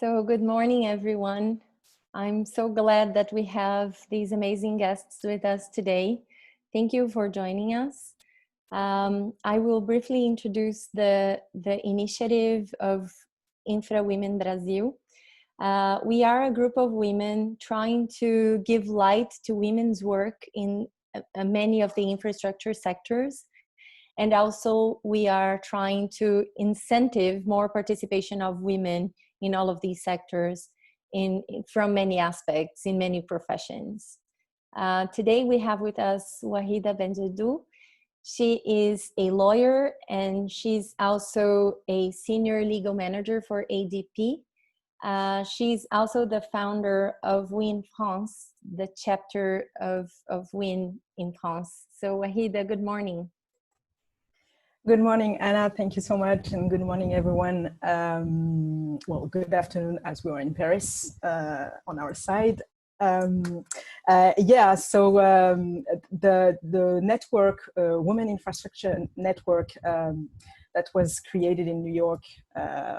So good morning, everyone. I'm so glad that we have these amazing guests with us today. Thank you for joining us. I will briefly introduce the initiative of Infra Women Brazil. We are a group of women trying to give light to women's work in many of the infrastructure sectors. And also we are trying to incentive more participation of women in all of these sectors from many aspects, in many professions. Today we have with us Ouahida BENDJEDOU. She is a lawyer and she's also a senior legal manager for ADP. She's also the founder of WIN France, the chapter of WIN in France. So Ouahida, good morning. Good morning, Anna. Thank you so much. And good morning, everyone. Well, good afternoon as we are in Paris on our side. The network, Women Infrastructure Network that was created in New York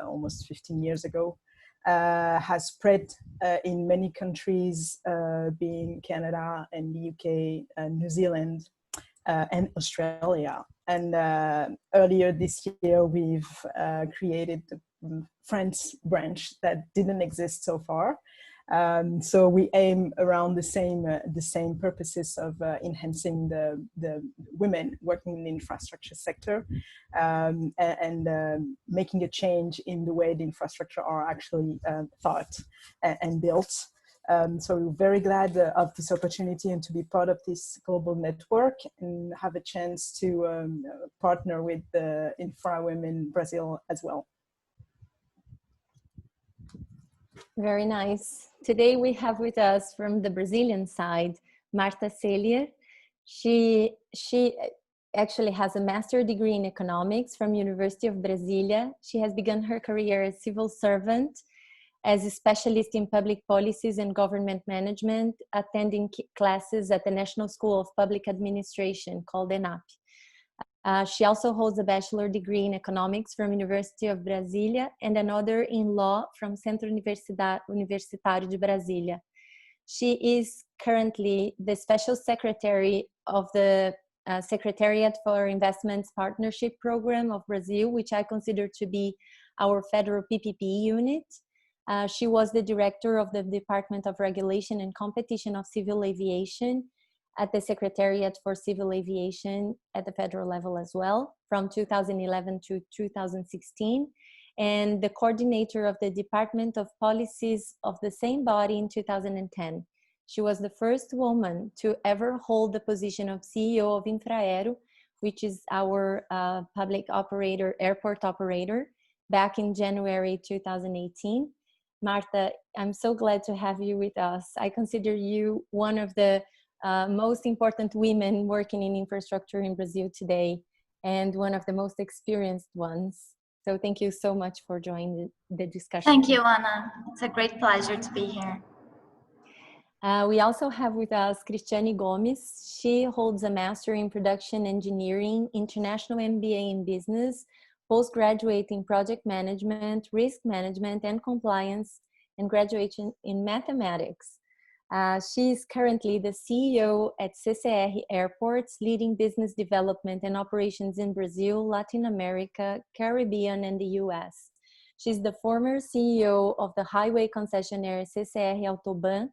almost 15 years ago has spread in many countries, being Canada and the UK, New Zealand, and Australia. And earlier this year, we've created the France branch that didn't exist so far. So we aim around the same purposes of enhancing the women working in the infrastructure sector and making a change in the way the infrastructure are actually thought and built. So we're very glad of this opportunity and to be part of this global network and have a chance to partner with the Infra Women Brazil as well. Very nice. Today we have with us from the Brazilian side, Marta Seillier. She actually has a master's degree in economics from University of Brasilia. She has begun her career as civil servant, as a specialist in public policies and government management, attending classes at the National School of Public Administration called ENAP. She also holds a bachelor's degree in economics from University of Brasilia and another in law from Centro Universitário de Brasília. She is currently the special secretary of the Secretariat for Investments Partnership Program of Brazil, which I consider to be our federal PPP unit. She was the director of the Department of Regulation and Competition of Civil Aviation at the Secretariat for Civil Aviation at the federal level as well, from 2011 to 2016, and the coordinator of the Department of Policies of the same body in 2010. She was the first woman to ever hold the position of CEO of Infra, which is our public operator, airport operator, back in January 2018. Marta, I'm so glad to have you with us. I consider you one of the most important women working in infrastructure in Brazil today and one of the most experienced ones. So thank you so much for joining the discussion. Thank you, Anna. It's a great pleasure to be here. We also have with us Cristiane Gomes. She holds a Master in Production Engineering, International MBA in Business, postgraduate in Project Management, Risk Management and Compliance, and graduation in Mathematics. She is currently the CEO at CCR Airports, leading business development and operations in Brazil, Latin America, Caribbean, and the US. She's the former CEO of the highway concessionaire CCR Autobahn,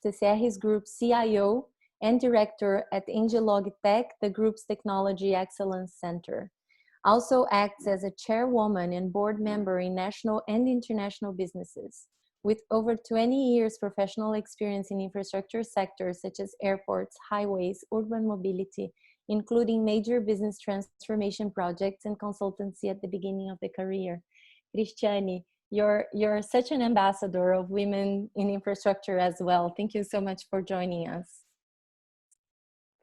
CCR's Group CIO, and director at Engelogtech, the group's Technology Excellence Center. Also acts as a chairwoman and board member in national and international businesses. With over 20 years professional experience in infrastructure sectors such as airports, highways, urban mobility, including major business transformation projects and consultancy at the beginning of the career. Cristiane, you're such an ambassador of women in infrastructure as well. Thank you so much for joining us.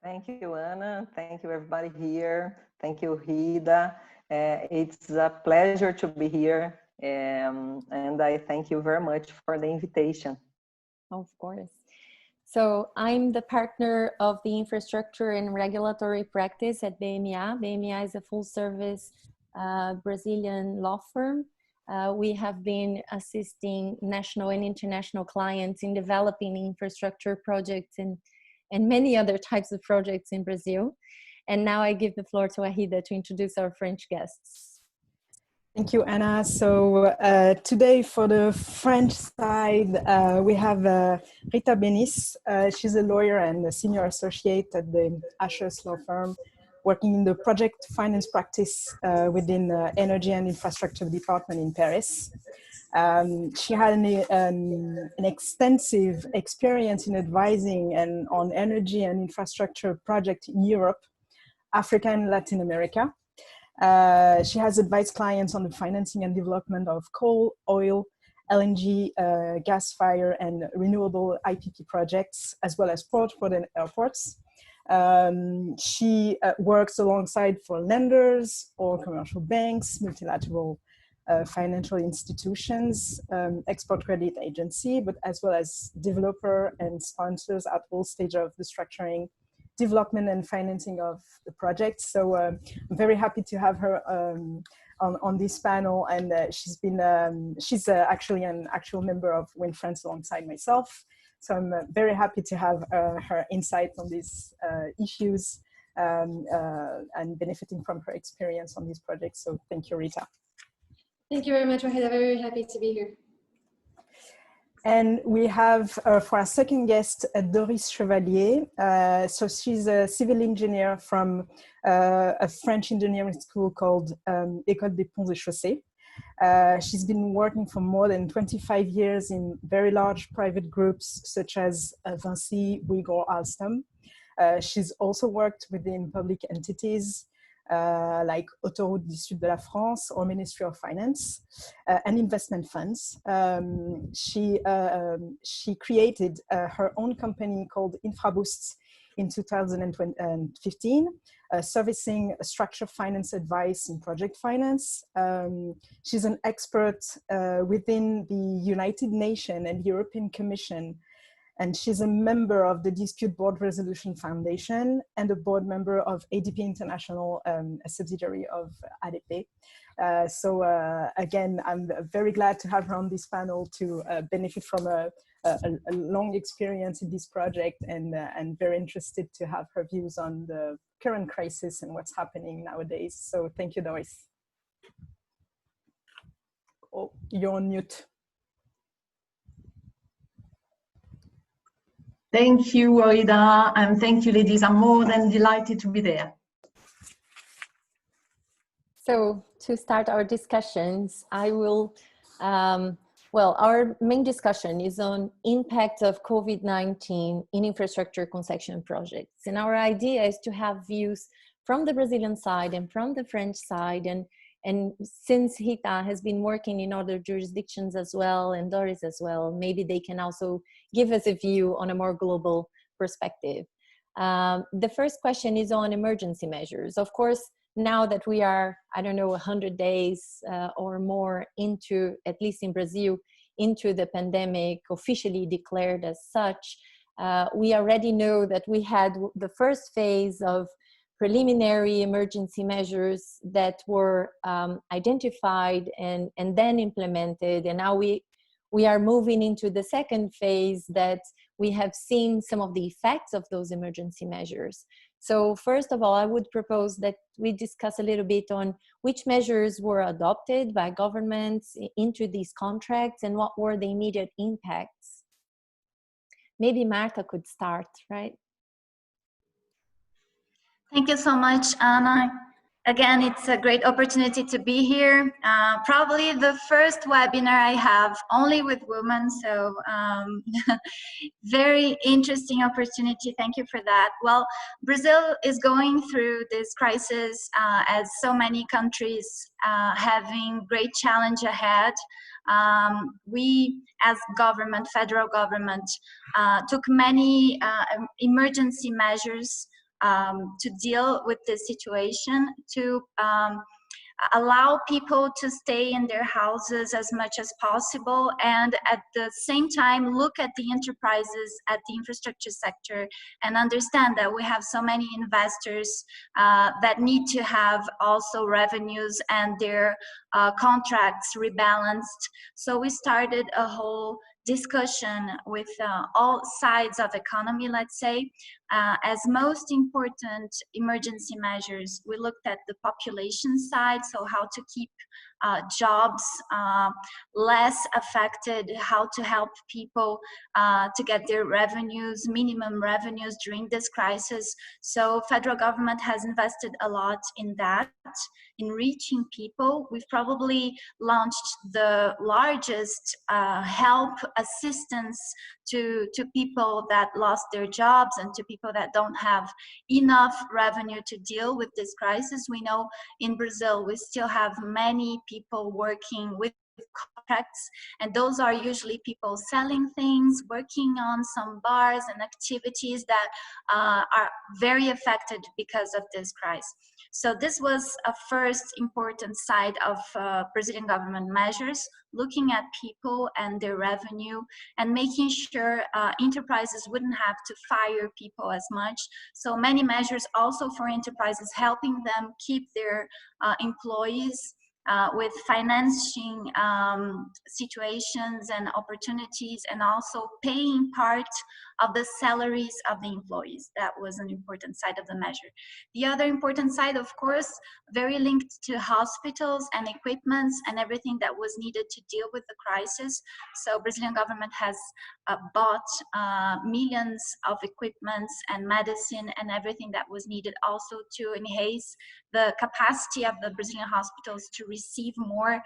Thank you, Anna. Thank you, everybody here. Thank you, Ghita. It's a pleasure to be here. And I thank you very much for the invitation. Of course. So I'm the partner of the infrastructure and regulatory practice at BMA. BMA is a full service Brazilian law firm we have been assisting national and international clients in developing infrastructure projects and many other types of projects in Brazil. And now I give the floor to Ouahida to introduce our French guests. Thank you, Anna. So today for the French side, we have Ghita Bennis. She's a lawyer and a senior associate at the Ashurst law firm, working in the project finance practice within the Energy and Infrastructure Department in Paris. She had an extensive experience in advising and on energy and infrastructure projects in Europe, Africa, and Latin America. She has advised clients on the financing and development of coal, oil, LNG, gas-fired and renewable IPP projects, as well as port and airports. She works alongside for lenders or commercial banks, multilateral financial institutions, export credit agency, but as well as developer and sponsors at all stages of the structuring, development and financing of the project. So I'm very happy to have her on this panel, and she's actually an actual member of WIN France alongside myself. So I'm very happy to have her insight on these issues and benefiting from her experience on these projects. So thank you, Rita. Thank you very much, Ouahida. Very happy to be here. And we have for our second guest, Doris Chevalier. So she's a civil engineer from a French engineering school called École des Ponts et Chaussées. She's been working for more than 25 years in very large private groups such as Vinci, Bouygues, Alstom. She's also worked within public entities like Autoroutes du Sud de la France or Ministry of Finance and investment funds. She created her own company called INFRABOOST in 2015, servicing structured finance advice in project finance. She's an expert within the United Nations and European Commission, and she's a member of the Dispute Board Resolution Foundation and a board member of ADP International, a subsidiary of ADP. So again, I'm very glad to have her on this panel to benefit from a long experience in this project, and very interested to have her views on the current crisis and what's happening nowadays. So thank you, Doris. Oh, you're on mute. Thank you, Ouahida, and thank you, ladies. I'm more than delighted to be there. So to start our discussions, I will, well, our main discussion is on impact of COVID-19 in infrastructure concession projects. And our idea is to have views from the Brazilian side and from the French side. And since Ghita has been working in other jurisdictions as well, and Doris as well, maybe they can also give us a view on a more global perspective. The first question is on emergency measures. Of course, now that we are, I don't know, 100 days or more into, at least in Brazil, into the pandemic, officially declared as such, we already know that we had the first phase of preliminary emergency measures that were identified and then implemented. And now we are moving into the second phase that we have seen some of the effects of those emergency measures. So first of all, I would propose that we discuss a little bit on which measures were adopted by governments into these contracts and what were the immediate impacts. Maybe Marta could start, right? Thank you so much, Anna. Again, it's a great opportunity to be here. Probably the first webinar I have only with women, so very interesting opportunity. Thank you for that. Well, Brazil is going through this crisis as so many countries having great challenge ahead. We, as government, federal government, took many emergency measures to deal with this situation, to allow people to stay in their houses as much as possible, and at the same time look at the enterprises, at the infrastructure sector, and understand that we have so many investors that need to have also revenues and their contracts rebalanced. So we started a whole discussion with all sides of economy, let's say. As most important emergency measures, we looked at the population side, so how to keep jobs less affected, how to help people to get their revenues, minimum revenues during this crisis. So federal government has invested a lot in that, in reaching people. We've probably launched the largest help assistance to people that lost their jobs and to people that don't have enough revenue to deal with this crisis. We know in Brazil, we still have many people working with contracts, and those are usually people selling things, working on some bars and activities that are very affected because of this crisis. So this was a first important side of Brazilian government measures, looking at people and their revenue and making sure enterprises wouldn't have to fire people as much. So many measures also for enterprises, helping them keep their employees with financing situations and opportunities, and also paying part of the salaries of the employees. That was an important side of the measure. The other important side, of course, very linked to hospitals and equipments and everything that was needed to deal with the crisis. So Brazilian government has bought millions of equipments and medicine and everything that was needed, also to enhance the capacity of the Brazilian hospitals to receive more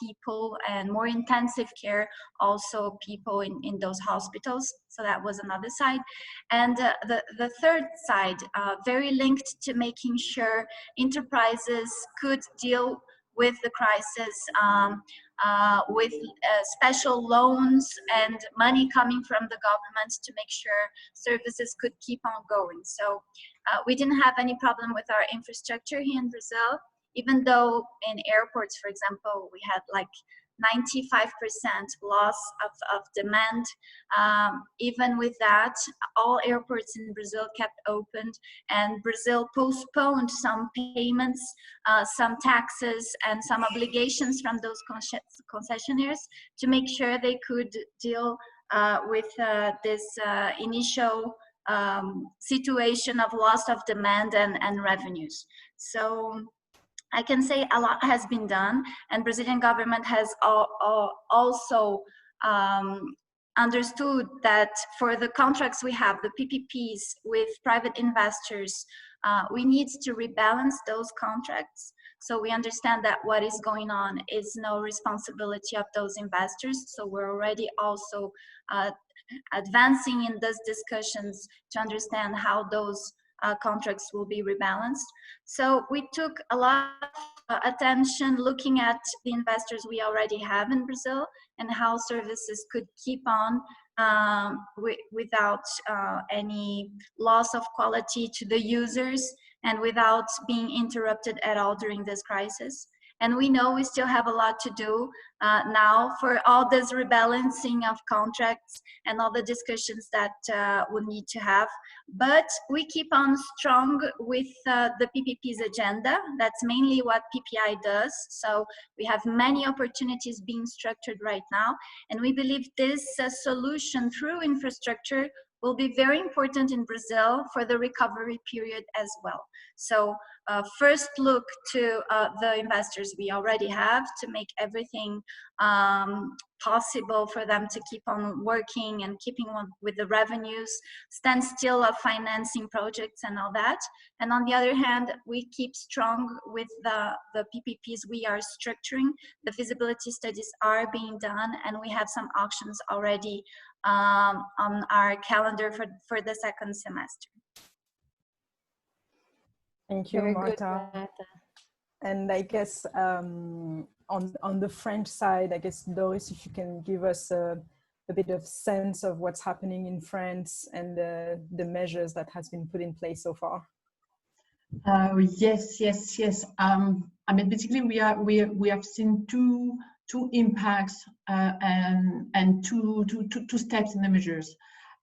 people and more intensive care, also people in those hospitals. So that was another side. And the third side, very linked to making sure enterprises could deal with the crisis with special loans and money coming from the government to make sure services could keep on going. So we didn't have any problem with our infrastructure here in Brazil, even though in airports, for example, we had like 95% loss of demand. Even with that, all airports in Brazil kept open, and Brazil postponed some payments, some taxes, and some obligations from those concessionaires to make sure they could deal with this initial situation of loss of demand and revenues. So I can say a lot has been done, and Brazilian government has also understood that for the contracts we have, the PPPs with private investors, we need to rebalance those contracts. So we understand that what is going on is no responsibility of those investors. So we're already also advancing in those discussions to understand how those contracts will be rebalanced. So we took a lot of attention looking at the investors we already have in Brazil and how services could keep on without any loss of quality to the users and without being interrupted at all during this crisis. And we know we still have a lot to do now for all this rebalancing of contracts and all the discussions that we'll need to have. But we keep on strong with the PPP's agenda. That's mainly what PPI does. So we have many opportunities being structured right now. And we believe this solution through infrastructure will be very important in Brazil for the recovery period as well. So first look to the investors we already have to make everything possible for them to keep on working and keeping on with the revenues, stand still of financing projects and all that. And on the other hand, we keep strong with the PPPs we are structuring. The feasibility studies are being done, and we have some auctions already on our calendar for the second semester. Thank you, Very Marta. good, Marta. And I guess on the French side, I guess, Doris, if you can give us a bit of sense of what's happening in France and the measures that has been put in place so far. Yes. I mean, basically, we have seen two impacts and two steps in the measures.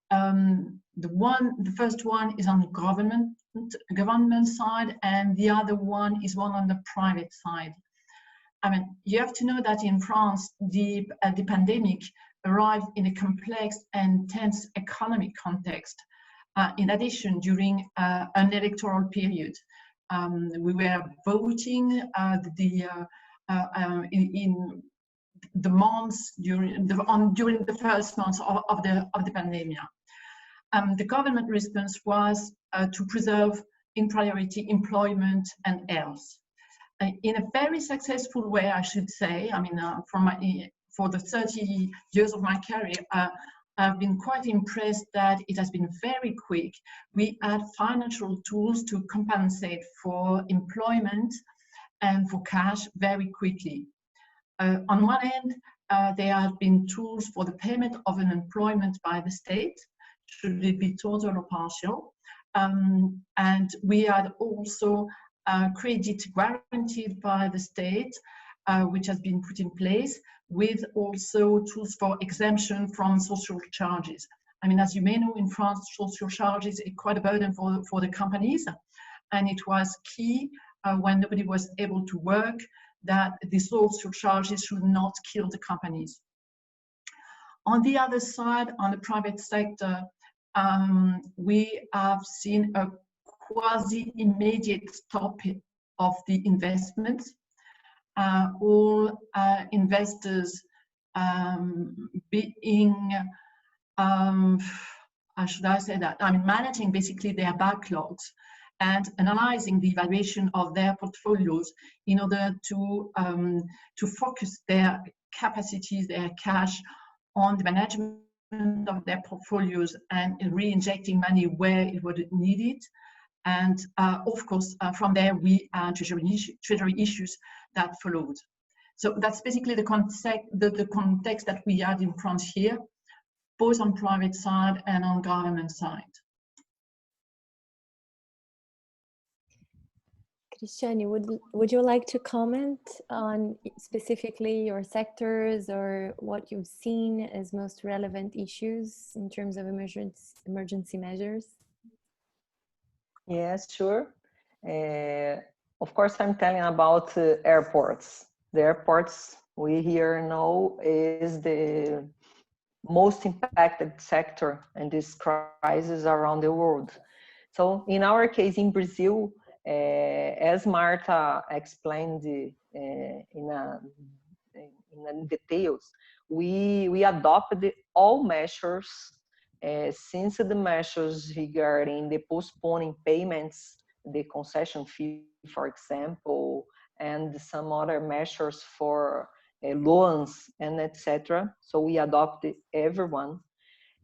The first one is on the government side, and the other one is one on the private side. I mean, you have to know that in France, the pandemic arrived in a complex and tense economic context. In addition, during an electoral period, we were voting in the months during the first months of the pandemic. The government response was to preserve in priority employment and health. In a very successful way, I should say. I mean, for the 30 years of my career, I've been quite impressed that it has been very quick. We had financial tools to compensate for employment and for cash very quickly. On one end, there have been tools for the payment of unemployment by the state, should it be total or partial. And we had also credit guaranteed by the state, which has been put in place, with also tools for exemption from social charges. I mean, as you may know, in France, social charges are quite a burden for the companies. And it was key when nobody was able to work that the social charges should not kill the companies. On the other side, on the private sector, we have seen a quasi-immediate stop of the investments. All investors being, how should I say that? I mean, managing basically their backlogs and analyzing the evaluation of their portfolios in order to focus their capacities, their cash on the management of their portfolios and re-injecting money where it was needed. And of course, from there, we had treasury issues that followed. So that's basically the context that we had in France here, both on private side and on government side. Cristiane, would you like to comment on specifically your sectors or what you've seen as most relevant issues in terms of emergency measures? Yes, sure. Of course, I'm telling about airports. The airports we here know is the most impacted sector in this crisis around the world. So in our case in Brazil, as Marta explained in details, we adopted all measures since the measures regarding the postponing payments, the concession fee, for example, and some other measures for loans and etc. So we adopted everyone.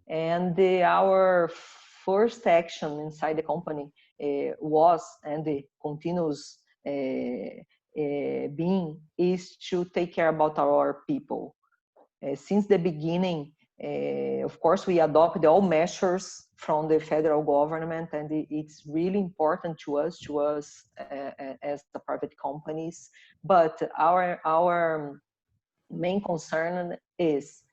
And our first action inside the company was and continues being is to take care about our people. Since the beginning, of course, we adopted all measures from the federal government, and it's really important to us as the private companies. But our main concern is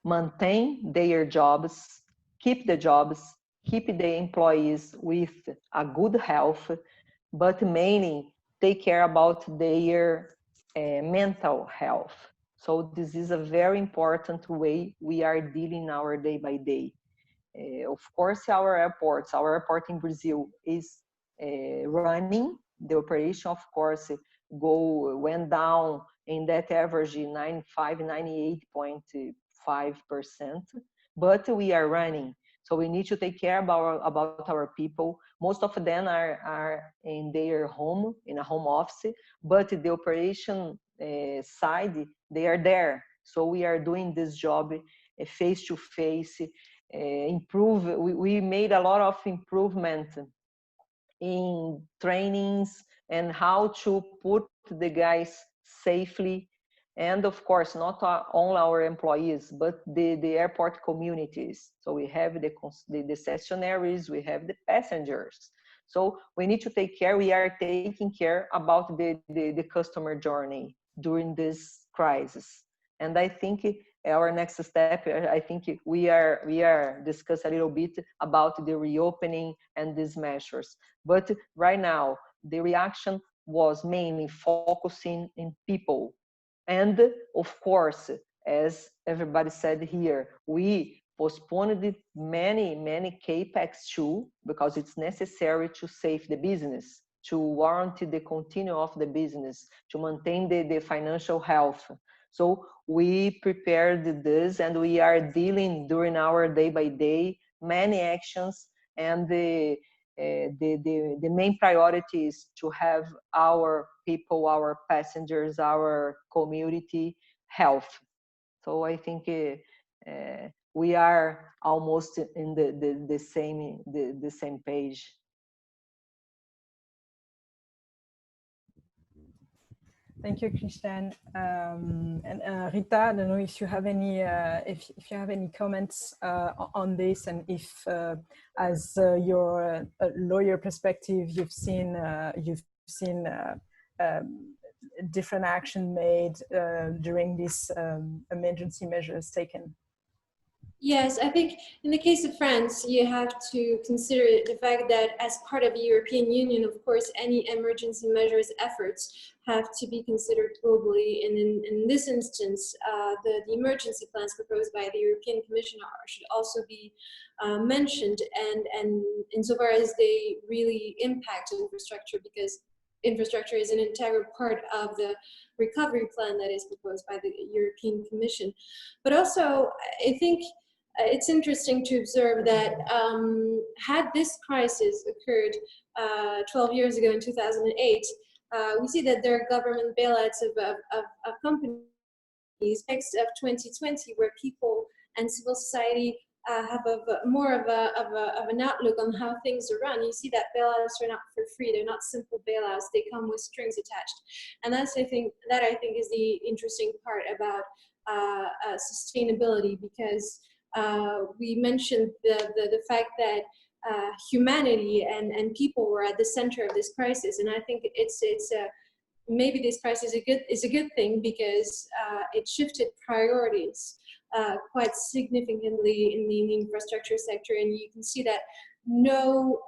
maintain their jobs, keep the jobs, keep the employees with a good health, but mainly take care about their mental health. So this is a very important way we are dealing our day by day. Of course, our airport in Brazil is running. The operation, of course, went down in that average 98.5%, but we are running. So we need to take care about our people. Most of them are in their home, in a home office, but the operation side, they are there. So we are doing this job face to face. We made a lot of improvement in trainings and how to put the guys safely. And of course, not only our employees, but the airport communities. So we have the concessionaires, we have the passengers. So we need to take care. We are taking care about the customer journey during this crisis. And I think our next step, I think we are discuss a little bit about the reopening and these measures. But right now, the reaction was mainly focusing in people. And of course, as everybody said here, we postponed many capex too, because it's necessary to save the business, to warranty the continue of the business, to maintain the financial health. So we prepared this, and we are dealing during our day by day many actions, and the main priority is to have our people, our passengers, our community health. So I think we are almost in the same page. Thank you, Cristiane. And Rita, I don't know if you have any if you have any comments on this, and if, as your lawyer perspective, you've seen different action made during this emergency measures taken. Yes, I think in the case of France, you have to consider the fact that as part of the European Union, of course, any emergency measures efforts have to be considered globally. And in this instance, the emergency plans proposed by the European Commission should also be mentioned, and insofar as they really impact infrastructure, because infrastructure is an integral part of the recovery plan that is proposed by the European Commission. But also, I think it's interesting to observe that had this crisis occurred 12 years ago in 2008, we see that there are government bailouts of companies next of 2020, where people and civil society have more of an outlook on how things are run. You see that bailouts are not for free; they're not simple bailouts. They come with strings attached, and I think is the interesting part about sustainability, because we mentioned the fact that humanity and people were at the center of this crisis, and I think it's maybe this crisis is a good thing, because it shifted priorities quite significantly in the infrastructure sector, and you can see that no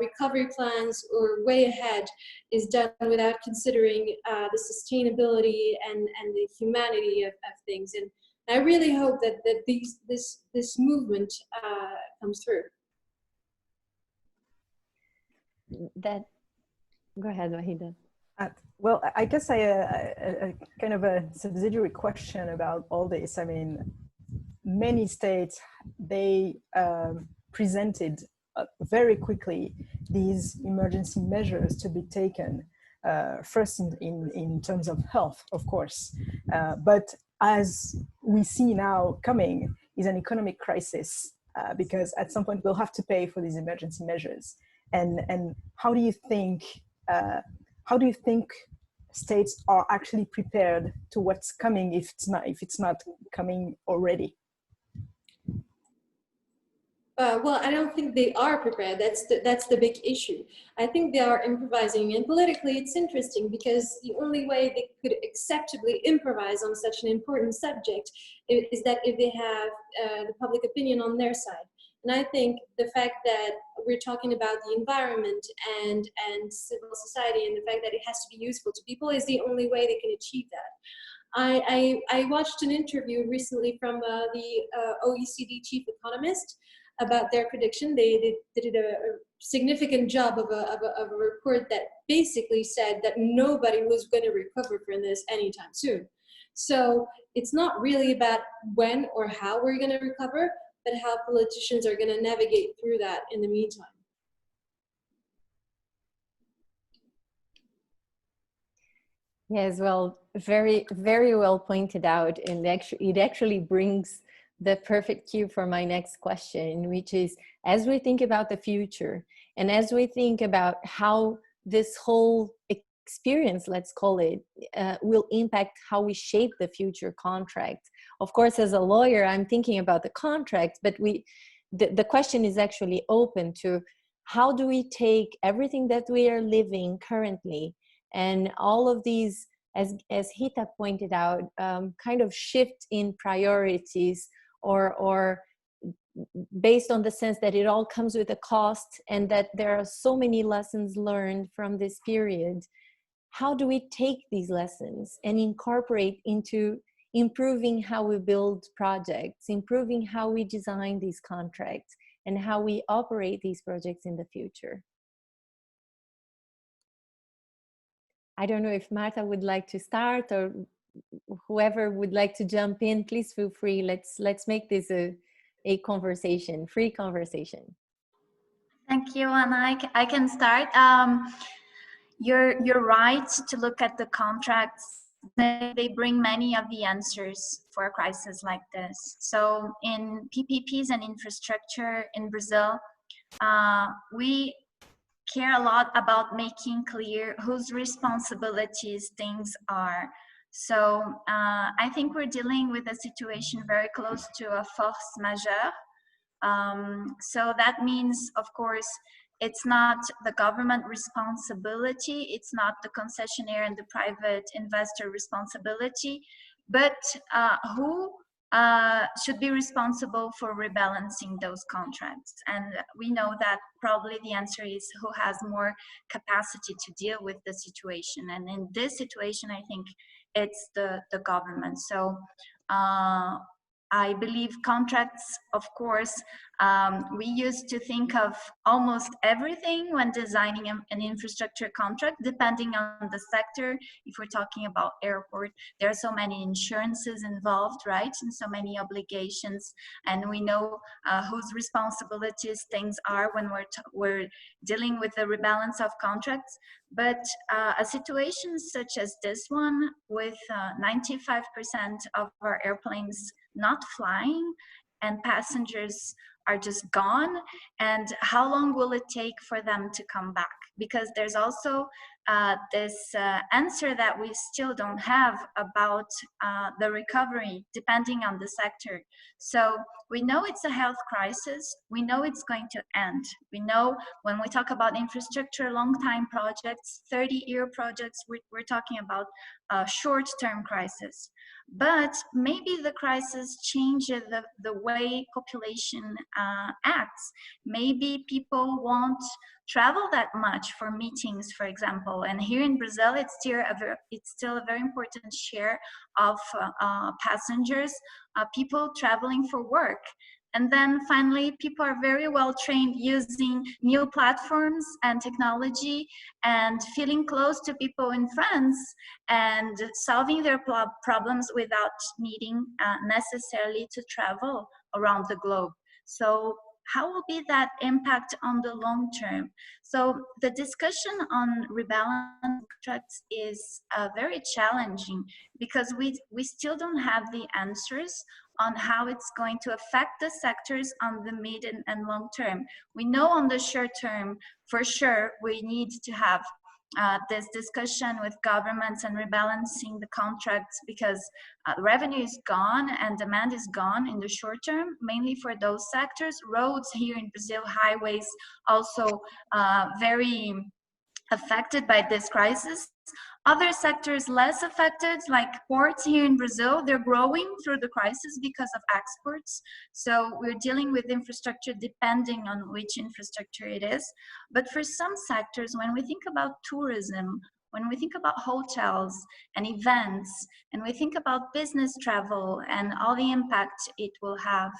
recovery plans or way ahead is done without considering the sustainability and the humanity of things. And I really hope that this movement comes through. Go ahead, Ouahida. Well, I guess I kind of a subsidiary question about all this. I mean, many states, they presented very quickly these emergency measures to be taken, first in terms of health, of course. But as we see now coming is an economic crisis, because at some point we'll have to pay for these emergency measures. And how do you think states are actually prepared to what's coming if it's not coming already? Well, I don't think they are prepared. That's the big issue. I think they are improvising, and politically it's interesting, because the only way they could acceptably improvise on such an important subject is that if they have the public opinion on their side. And I think the fact that we're talking about the environment and civil society, and the fact that it has to be useful to people, is the only way they can achieve that. I watched an interview recently from the OECD chief economist about their prediction. They did a significant job of a report that basically said that nobody was going to recover from this anytime soon. So it's not really about when or how we're going to recover, but how politicians are going to navigate through that in the meantime. Yes, well, very, very well pointed out. And it actually brings the perfect cue for my next question, which is, as we think about the future, and as we think about how this whole experience, let's call it, will impact how we shape the future contract. Of course, as a lawyer, I'm thinking about the contract, but the question is actually open to how do we take everything that we are living currently and all of these, as Ghita pointed out, kind of shift in priorities, or based on the sense that it all comes with a cost and that there are so many lessons learned from this period. How do we take these lessons and incorporate into improving how we build projects, improving how we design these contracts, and how we operate these projects in the future? I don't know if Marta would like to start, or whoever would like to jump in, please feel free. Let's make this a conversation, free conversation. Thank you, Anna. I can start. You're right to look at the contracts. They bring many of the answers for a crisis like this. So in PPPs and infrastructure in Brazil, we care a lot about making clear whose responsibilities things are. So I think we're dealing with a situation very close to a force majeure. So that means, of course, it's not the government responsibility, it's not the concessionaire and the private investor responsibility, but who should be responsible for rebalancing those contracts. And we know that probably the answer is who has more capacity to deal with the situation. And in this situation, I think it's the government. So I believe contracts, of course, we used to think of almost everything when designing an infrastructure contract, depending on the sector. If we're talking about airport, there are so many insurances involved, right? And so many obligations, and we know whose responsibilities things are when we're dealing with the rebalance of contracts. But a situation such as this one, with 95% of our airplanes not flying and passengers are just gone, and how long will it take for them to come back? Because there's also this answer that we still don't have about the recovery, depending on the sector. So we know it's a health crisis. We know it's going to end. We know when we talk about infrastructure, long-time projects, 30-year projects, we're talking about a short-term crisis. But maybe the crisis changes the way population acts. Maybe people won't travel that much for meetings, for example. And here in Brazil, it's still a very important share of passengers, people traveling for work. And then finally, people are very well trained using new platforms and technology and feeling close to people and friends and solving their problems without needing necessarily to travel around the globe. So how will be that impact on the long term? So the discussion on rebalance contracts is very challenging, because we still don't have the answers on how it's going to affect the sectors on the mid and long term. We know on the short term, for sure, we need to have this discussion with governments and rebalancing the contracts, because revenue is gone and demand is gone in the short term, mainly for those sectors. Roads here in Brazil, highways, also very affected by this crisis. Other sectors less affected, like ports here in Brazil, they're growing through the crisis because of exports. So we're dealing with infrastructure depending on which infrastructure it is. But for some sectors, when we think about tourism, when we think about hotels and events, and we think about business travel and all the impact it will have,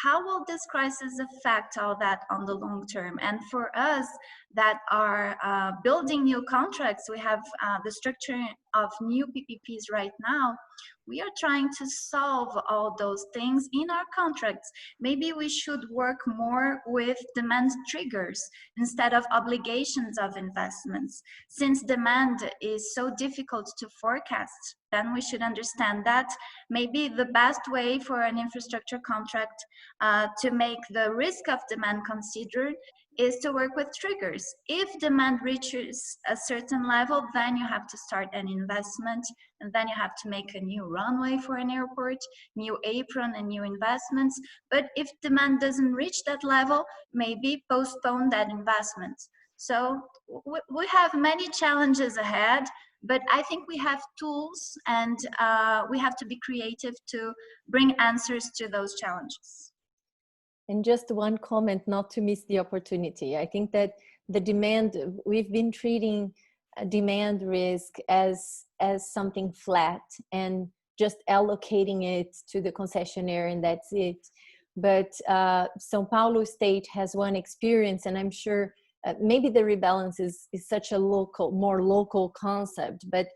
how will this crisis affect all that on the long term? And for us that are building new contracts, we have the structure of new PPPs right now. We are trying to solve all those things in our contracts. Maybe we should work more with demand triggers instead of obligations of investments. Since demand is so difficult to forecast, then we should understand that maybe the best way for an infrastructure contract to make the risk of demand considered is to work with triggers. If demand reaches a certain level, then you have to start an investment, and then you have to make a new runway for an airport, new apron and new investments. But if demand doesn't reach that level, maybe postpone that investment. So we have many challenges ahead, but I think we have tools, and we have to be creative to bring answers to those challenges. And just one comment, not to miss the opportunity. I think that the demand, we've been treating demand risk as something flat and just allocating it to the concessionaire and that's it. But São Paulo state has one experience, and I'm sure maybe the rebalance is such a more local concept, but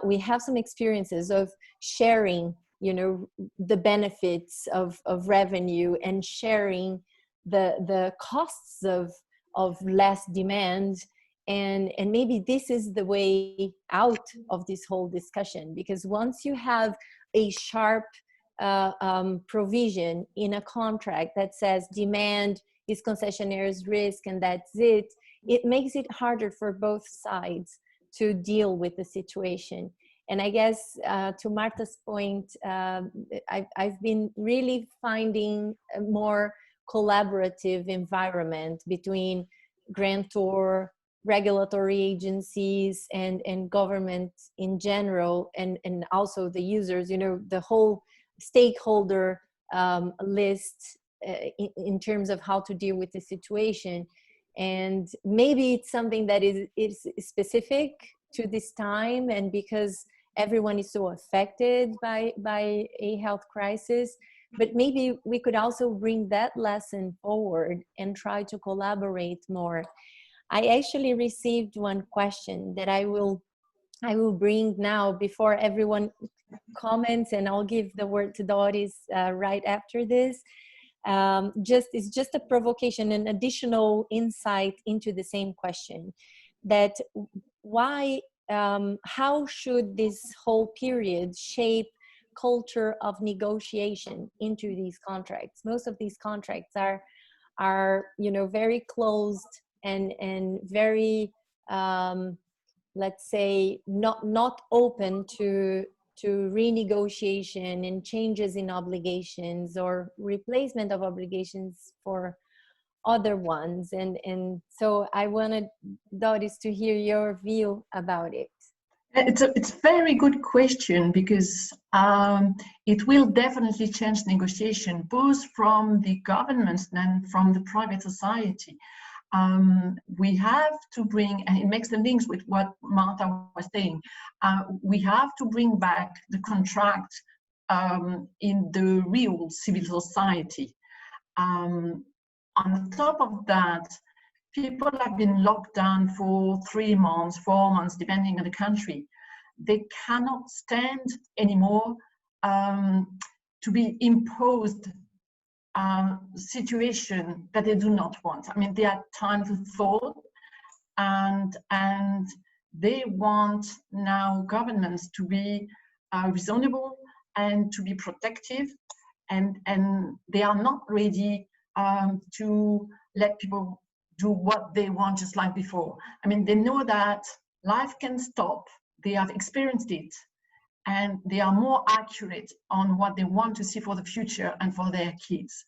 we have some experiences of sharing, you know, the benefits of revenue and sharing the costs of less demand. And maybe this is the way out of this whole discussion, because once you have a sharp provision in a contract that says demand is concessionaire's risk and that's it, it makes it harder for both sides to deal with the situation. And I guess to Marta's point, I've been really finding a more collaborative environment between grantor, regulatory agencies, and government in general, and also the users, you know, the whole stakeholder list in terms of how to deal with the situation. And maybe it's something that is specific to this time, and because everyone is so affected by a health crisis, but maybe we could also bring that lesson forward and try to collaborate more. I actually received one question that I will bring now before everyone comments, and I'll give the word to Doris right after this. It's just a provocation, an additional insight into the same question, that why, how should this whole period shape culture of negotiation into these contracts? Most of these contracts are you know, very closed and very let's say not open to renegotiation and changes in obligations or replacement of obligations for other ones. And so I wanted, Doris, to hear your view about it. It's a very good question, because it will definitely change negotiation, both from the governments and from the private society. We have to bring, and it makes the links with what Marta was saying, we have to bring back the contract in the real civil society. On top of that, people have been locked down for 3 months, 4 months, depending on the country. They cannot stand anymore to be imposed situation that they do not want. I mean, they have time to thought, and they want now governments to be reasonable and to be protective, and they are not ready to let people do what they want just like before. I mean, they know that life can stop. They have experienced it, and they are more accurate on what they want to see for the future and for their kids.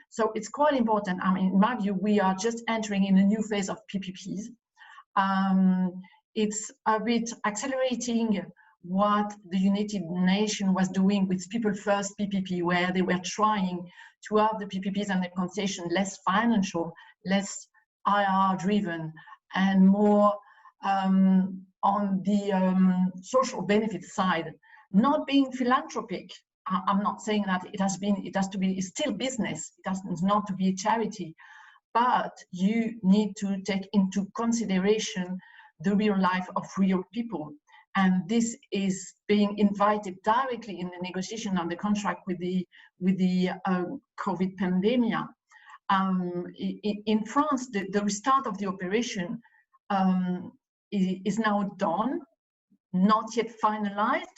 So it's quite important. I mean, in my view, we are just entering in a new phase of PPPs. It's a bit accelerating what the United Nations was doing with People First PPP, where they were trying to have the PPPs and the concession less financial, less IR driven, and more on the social benefit side, not being philanthropic. I'm not saying that it has to be, it's still business. It has not to be a charity, but you need to take into consideration the real life of real people. And this is being invited directly in the negotiation on the contract with the COVID pandemic. In France, the restart of the operation is now done, not yet finalized.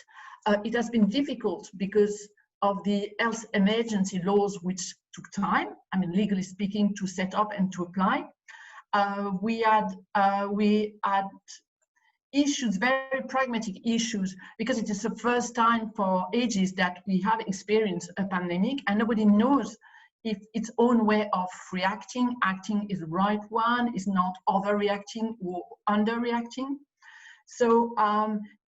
It has been difficult because of the health emergency laws, which took time, I mean, legally speaking, to set up and to apply. we had issues, very pragmatic issues, because it is the first time for ages that we have experienced a pandemic, and nobody knows if its own way of acting is the right one, is not overreacting or underreacting. So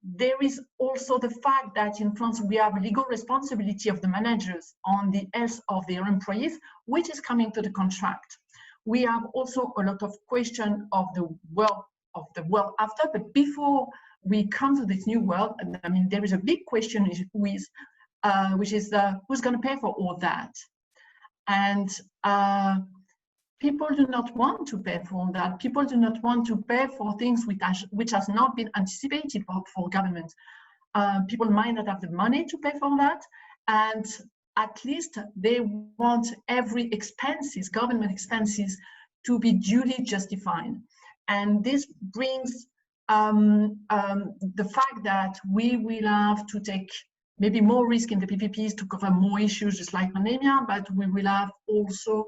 there is also the fact that in France we have legal responsibility of the managers on the health of their employees, which is coming to the contract. We have also a lot of question of the world after, but before we come to this new world, I mean, there is a big question which is who's going to pay for all that? And people do not want to pay for that. People do not want to pay for things which has not been anticipated for government. People might not have the money to pay for that, and at least they want every expenses, government expenses, to be duly justified. And this brings the fact that we will have to take maybe more risk in the PPPs to cover more issues, just like pandemia, but we will have also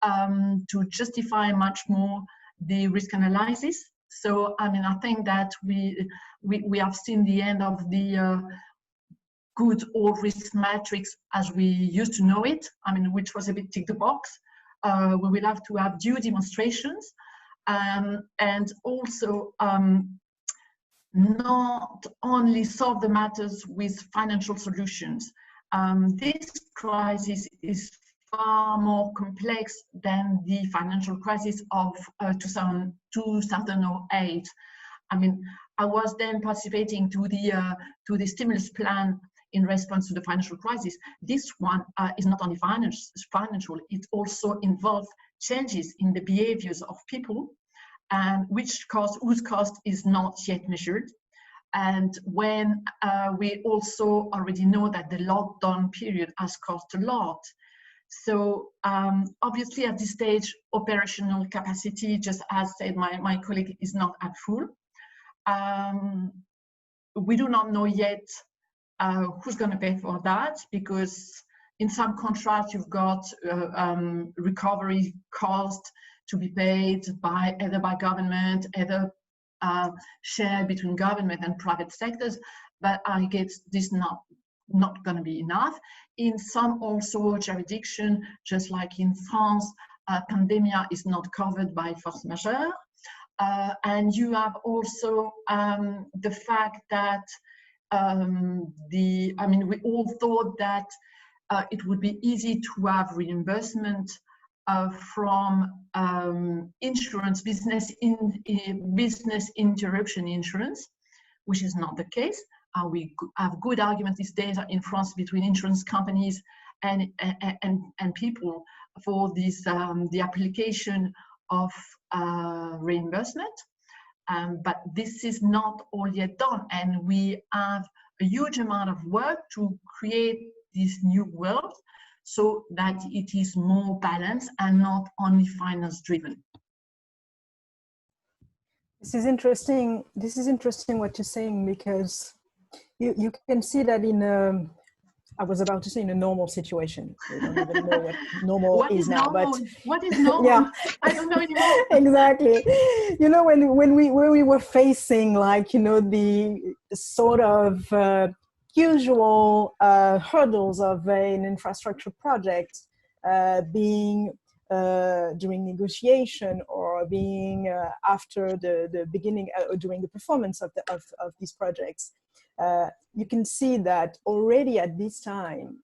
to justify much more the risk analysis. So, I mean, I think that we have seen the end of the good old risk matrix as we used to know it, I mean, which was a bit tick the box. We will have to have due demonstrations, and also not only solve the matters with financial solutions. This crisis is far more complex than the financial crisis of 2008. I mean, I was then participating to the stimulus plan in response to the financial crisis. This one is not only financial, it also involves changes in the behaviors of people, and whose cost is not yet measured. And when we also already know that the lockdown period has cost a lot. So obviously at this stage, operational capacity, just as said my colleague, is not at full. We do not know yet who's going to pay for that, because in some contracts you've got recovery cost to be paid either by government, either shared between government and private sectors, but I guess this not going to be enough. In some also jurisdiction, just like in France, pandemia is not covered by force majeure. And you have also the fact that we all thought that it would be easy to have reimbursement from insurance, business interruption insurance, which is not the case. We have good arguments these days in France between insurance companies and people for this the application of reimbursement. But this is not all yet done, and we have a huge amount of work to create this new world so that it is more balanced and not only finance driven. This is interesting. This is interesting what you're saying, because you can see that in I was about to say in a normal situation. We don't even know what normal is now. Normal? But what is normal? Yeah. I don't know anymore. Exactly. You know, when we were facing, like, you know, the sort of usual hurdles of an infrastructure project, being during negotiation or being after the beginning, during the performance of these projects. You can see that already at this time,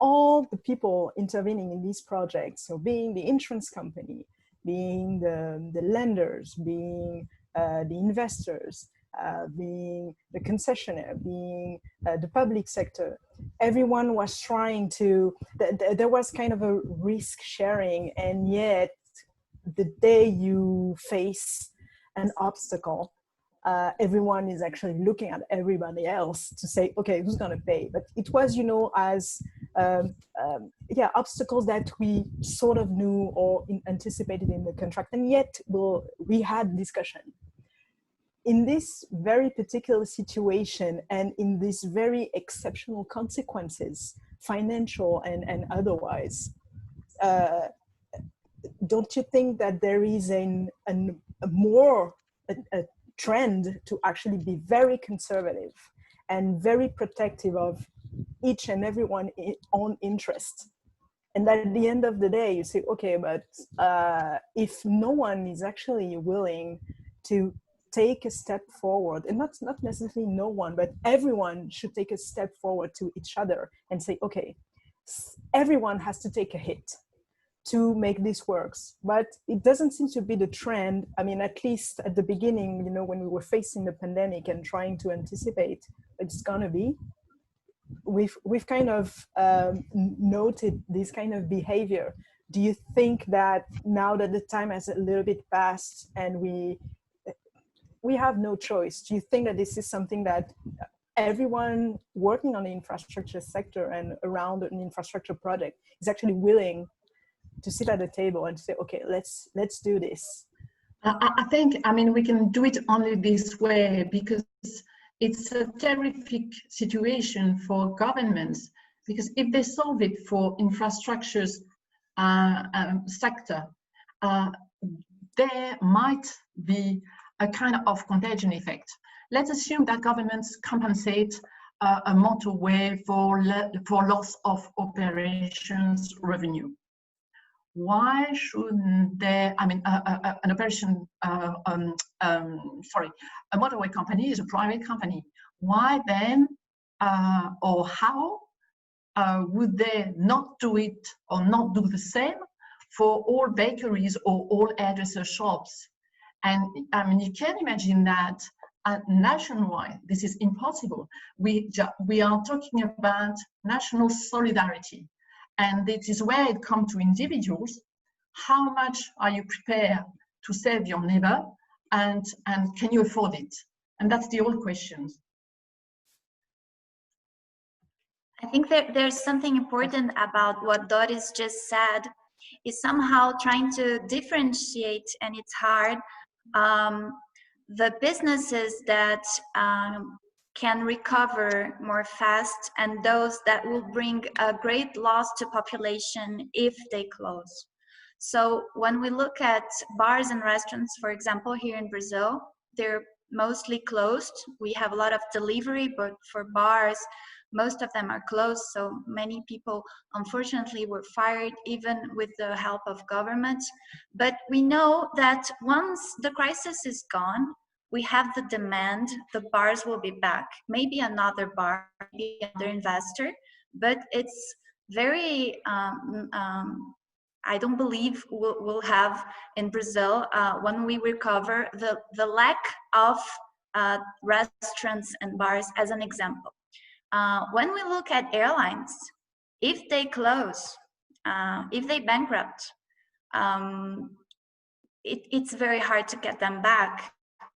all the people intervening in these projects, so being the insurance company, being the lenders, being the investors, being the concessionaire, being the public sector, everyone was trying to, there was kind of a risk sharing, and yet the day you face an obstacle, everyone is actually looking at everybody else to say, okay, who's going to pay? But it was, you know, as obstacles that we sort of knew or anticipated in the contract, and yet we had discussion. In this very particular situation and in these very exceptional consequences, financial and otherwise, don't you think that there is a trend to actually be very conservative and very protective of each and everyone's own interest? And at the end of the day, you say, okay, but if no one is actually willing to take a step forward, and not necessarily no one, but everyone should take a step forward to each other and say, okay, everyone has to take a hit to make this works. But it doesn't seem to be the trend. I mean, at least at the beginning, you know, when we were facing the pandemic and trying to anticipate what it's gonna be, we've kind of noted this kind of behavior. Do you think that now that the time has a little bit passed and we have no choice, do you think that this is something that everyone working on the infrastructure sector and around an infrastructure project is actually willing to sit at the table and say, okay, let's do this? I think, I mean, we can do it only this way, because it's a terrific situation for governments, because if they solve it for infrastructures sector, there might be a kind of contagion effect. Let's assume that governments compensate a motorway for loss of operations revenue. Why shouldn't there, I mean, an operation, sorry, a motorway company is a private company. Why then, or how would they not do it or not do the same for all bakeries or all hairdresser shops? And I mean, you can imagine that nationwide, this is impossible. We are talking about national solidarity. And this is where it comes to individuals. How much are you prepared to save your neighbor, and can you afford it? And that's the old question. I think that there's something important about what Doris just said, is somehow trying to differentiate, and it's hard, the businesses that can recover more fast and those that will bring a great loss to population if they close. So when we look at bars and restaurants, for example, here in Brazil, they're mostly closed. We have a lot of delivery, but for bars, most of them are closed. So many people, unfortunately, were fired, even with the help of government. But we know that once the crisis is gone, we have the demand, the bars will be back. Maybe another bar, maybe another investor, but it's very, I don't believe we'll have in Brazil, when we recover, the lack of restaurants and bars, as an example. When we look at airlines, if they close, if they bankrupt, it's very hard to get them back.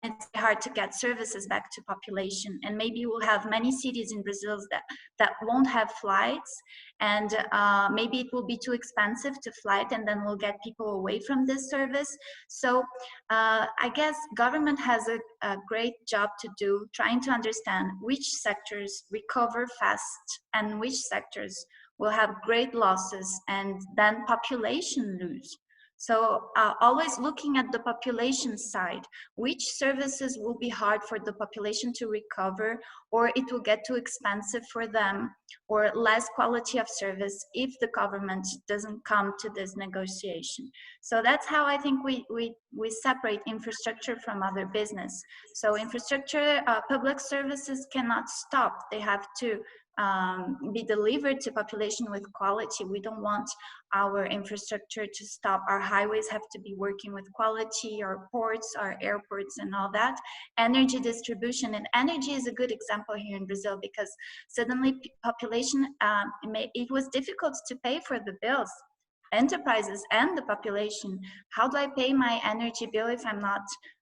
It's hard to get services back to population, and maybe we'll have many cities in Brazil that won't have flights, and maybe it will be too expensive to flight, and then we'll get people away from this service. So I guess government has a great job to do, trying to understand which sectors recover fast and which sectors will have great losses, and then population lose. So always looking at the population side, which services will be hard for the population to recover, or it will get too expensive for them, or less quality of service if the government doesn't come to this negotiation. So that's how I think we separate infrastructure from other business. So infrastructure, public services cannot stop. They have to be delivered to population with quality. We don't want our infrastructure to stop. Our highways have to be working with quality, our ports, our airports, and all that. Energy distribution, and energy is a good example here in Brazil, because suddenly population, it was difficult to pay for the bills. Enterprises and the population, how do I pay my energy bill if I'm not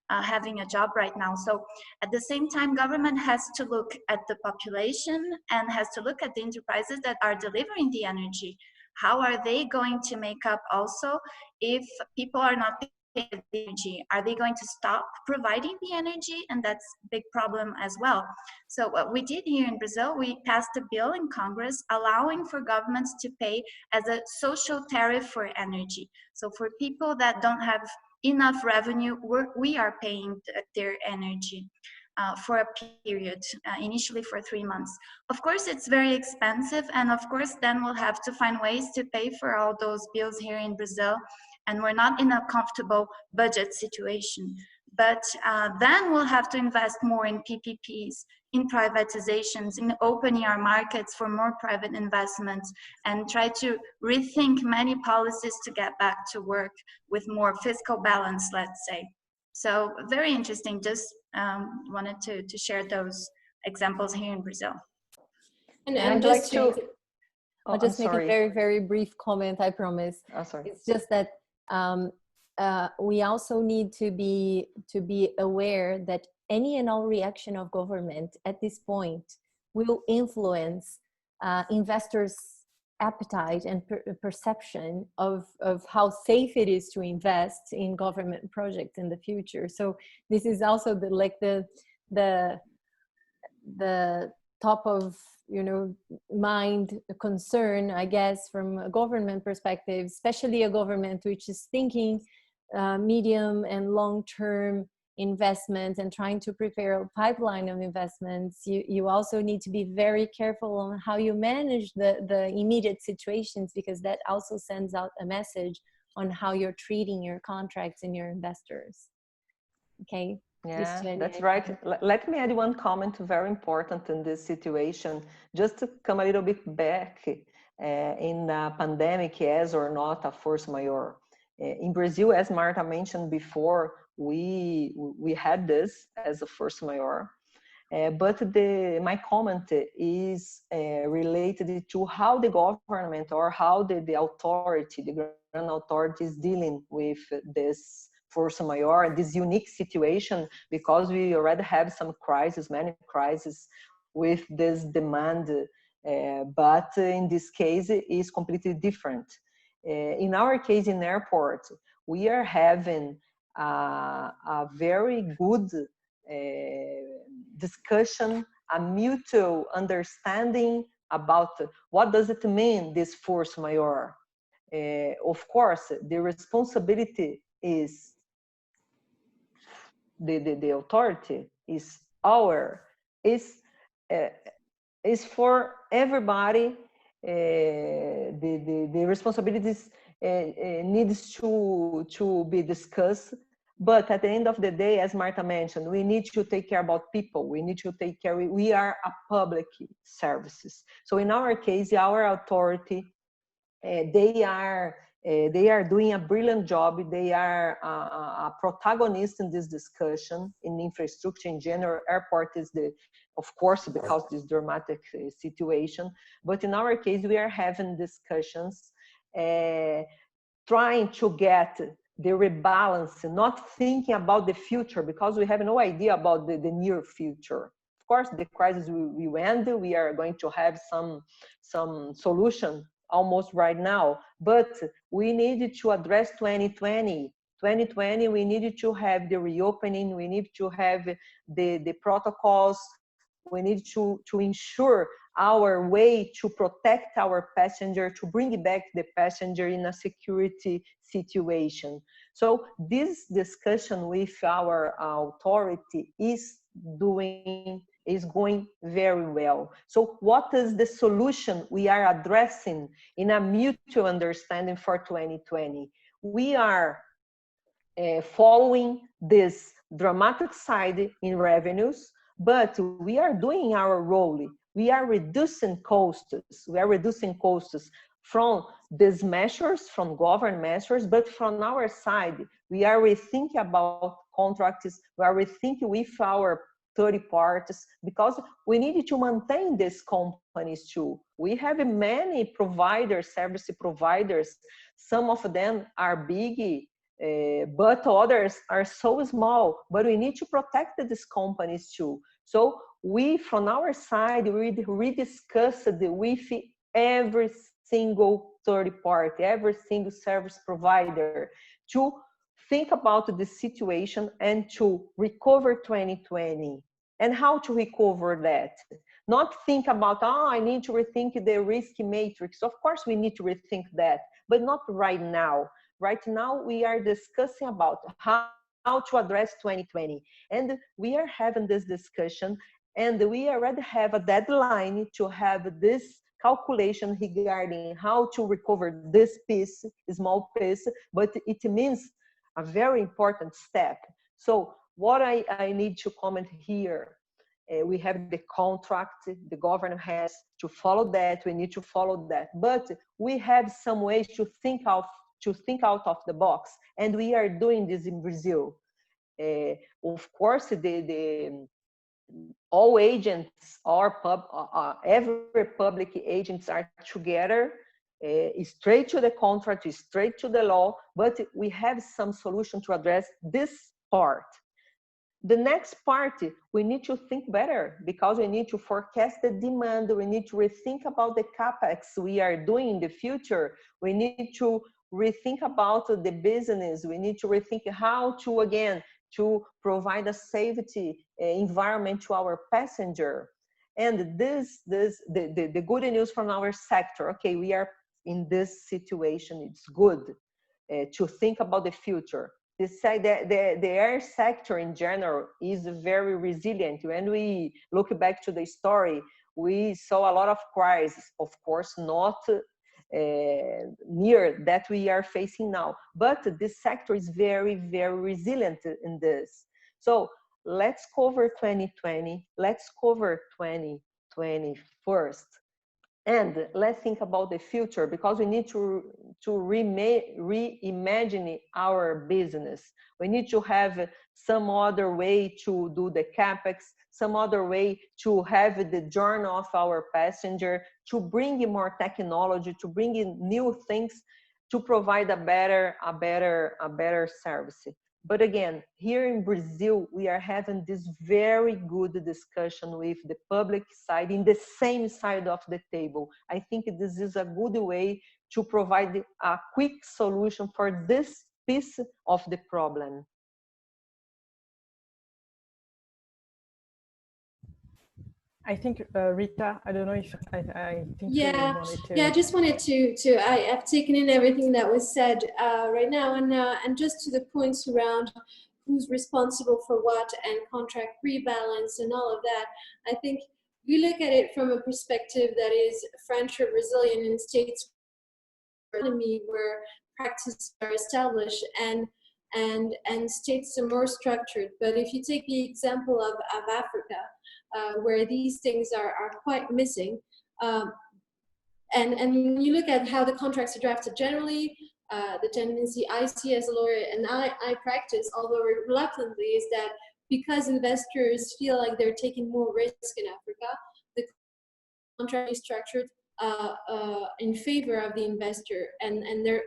having a job right now? So at the same time, government has to look at the population and has to look at the enterprises that are delivering the energy. How are they going to make up also if people are not pay for the energy? Are they going to stop providing the energy? And that's a big problem as well. So what we did here in Brazil, we passed a bill in Congress allowing for governments to pay as a social tariff for energy. So for people that don't have enough revenue, we are paying their energy. For a period, initially for 3 months. Of course, it's very expensive, and of course, then we'll have to find ways to pay for all those bills here in Brazil, and we're not in a comfortable budget situation. But then we'll have to invest more in PPPs, in privatizations, in opening our markets for more private investments, and try to rethink many policies to get back to work with more fiscal balance, let's say. So very interesting. Just wanted to share those examples here in Brazil. And I'd like to. I'll just make a very, very brief comment, I promise. Oh, sorry. It's just that we also need to be aware that any and all reaction of government at this point will influence investors' appetite and perception of how safe it is to invest in government projects in the future. So this is also the top of mind concern, I guess, from a government perspective, especially a government which is thinking medium and long-term investments and trying to prepare a pipeline of investments. You also need to be very careful on how you manage the immediate situations, because that also sends out a message on how you're treating your contracts and your investors. Okay. Yeah, Cristiane, that's right. Let me add one comment very important in this situation, just to come a little bit back in a pandemic, yes or not a force majeure. In Brazil, as Marta mentioned before, we had this as a force majeure, but my comment is related to how the government or how the authority, the grand authority, is dealing with this force majeure, this unique situation, because we already have some crises, many crises with this demand, but in this case it is completely different. In our case in airport, we are having a very good discussion, a mutual understanding about what does it mean, this force majeure. Of course, the responsibility is the authority is for everybody. The responsibilities needs to be discussed, but at the end of the day, as Marta mentioned, we need to take care about people. We need to take care. We are a public services. So in our case, our authority, they are doing a brilliant job. They are a protagonist in this discussion in infrastructure in general. Airport is of course, because this dramatic situation. But in our case, we are having discussions, trying to get the rebalance, not thinking about the future, because we have no idea about the near future. Of course, the crisis will end. We are going to have some solution almost right now, but we needed to address 2020. 2020, we needed to have the reopening, we need to have the protocols, we need to ensure our way to protect our passenger, to bring back the passenger in a security situation. So this discussion with our authority is going very well. So what is the solution we are addressing in a mutual understanding for 2020? We are following this dramatic side in revenues, but we are doing our role. We are reducing costs. We are reducing costs from these measures, from government measures, but from our side, we are rethinking about contracts. We are rethinking with our third parties, because we need to maintain these companies too. We have many providers, service providers. Some of them are big, but others are so small, but we need to protect these companies too. So we, from our side, we discussed with every single third party, every single service provider, to think about the situation and to recover 2020 and how to recover that. Not think about, oh, I need to rethink the risk matrix. Of course, we need to rethink that, but not right now. Right now, we are discussing about how to address 2020. And we are having this discussion, and we already have a deadline to have this calculation regarding how to recover this piece, small piece, but it means a very important step. So what I need to comment here, we have the contract, the government has to follow that, we need to follow that, but we have some ways to think out of the box, and we are doing this in Brazil. Of course, all agents are every public agents are together, straight to the contract, straight to the law, but we have some solution to address this part. The next part, we need to think better because we need to forecast the demand. We need to rethink about the capex we are doing in the future. We need to rethink about the business. We need to rethink how to, again, to provide a safety environment to our passenger. And the good news from our sector, okay, we are in this situation, it's good to think about the future. The air sector in general is very resilient. When we look back to the story, we saw a lot of crises, of course, not near that we are facing now, but this sector is very, very resilient in this. So let's cover 2020, let's cover 2020 first, and let's think about the future, because we need to reimagine our business. We need to have some other way to do the capex, some other way to have the journey of our passenger, to bring in more technology, to bring in new things, to provide a better service. But again, here in Brazil, we are having this very good discussion with the public side in the same side of the table. I think this is a good way to provide a quick solution for this piece of the problem. I think Rita, I don't know if I think you wanted to. Yeah, I just wanted to I've taken in everything that was said right now, and just to the points around who's responsible for what and contract rebalance and all of that. I think we look at it from a perspective that is French or Brazilian in states economy where practices are established and states are more structured. But if you take the example of Africa, where these things are quite missing, and when you look at how the contracts are drafted generally, the tendency I see as a lawyer and I practice, although reluctantly, is that because investors feel like they're taking more risk in Africa, the contract is structured in favor of the investor, and there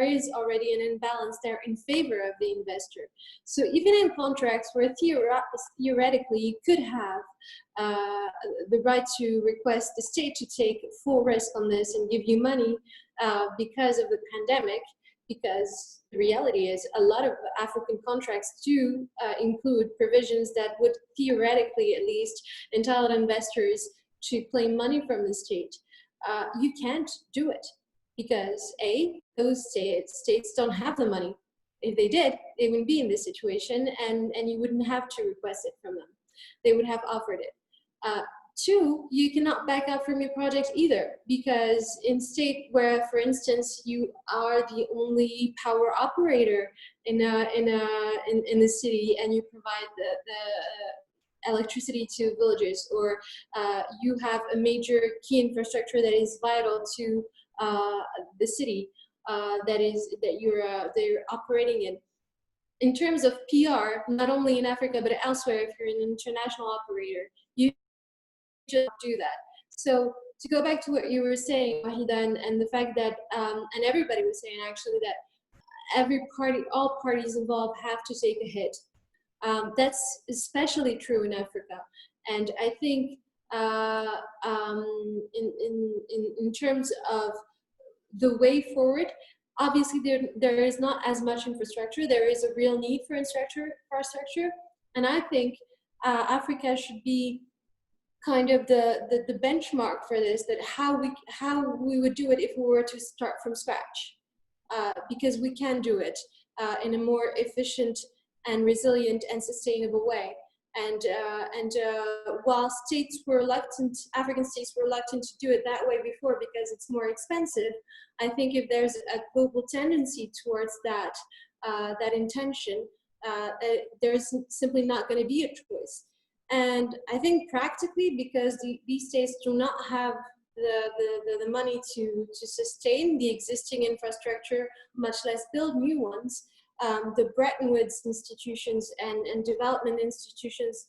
is already an imbalance there in favor of the investor. So even in contracts where theoretically you could have the right to request the state to take full risk on this and give you money because of the pandemic, because the reality is a lot of African contracts do include provisions that would theoretically at least entitle investors to claim money from the state. You can't do it because those states don't have the money. If they did, they wouldn't be in this situation, and you wouldn't have to request it from them. They would have offered it. Two, you cannot back out from your project either, because in state where, for instance, you are the only power operator in the city and you provide the electricity to villages, or you have a major key infrastructure that is vital to the city they're operating in. In terms of PR, not only in Africa but elsewhere, if you're an international operator, you just do that. So to go back to what you were saying, Ouahida, and the fact that and everybody was saying actually that all parties involved have to take a hit. That's especially true in Africa, and I think in terms of the way forward, obviously there is not as much infrastructure. There is a real need for infrastructure, and I think Africa should be kind of the benchmark for this, that how we would do it if we were to start from scratch, because we can do it in a more efficient and resilient and sustainable way. And while states were reluctant, African states were reluctant to do it that way before because it's more expensive, I think if there's a global tendency towards that intention, there's simply not going to be a choice. And I think practically, because these states do not have the money to sustain the existing infrastructure, much less build new ones, the Bretton Woods institutions and development institutions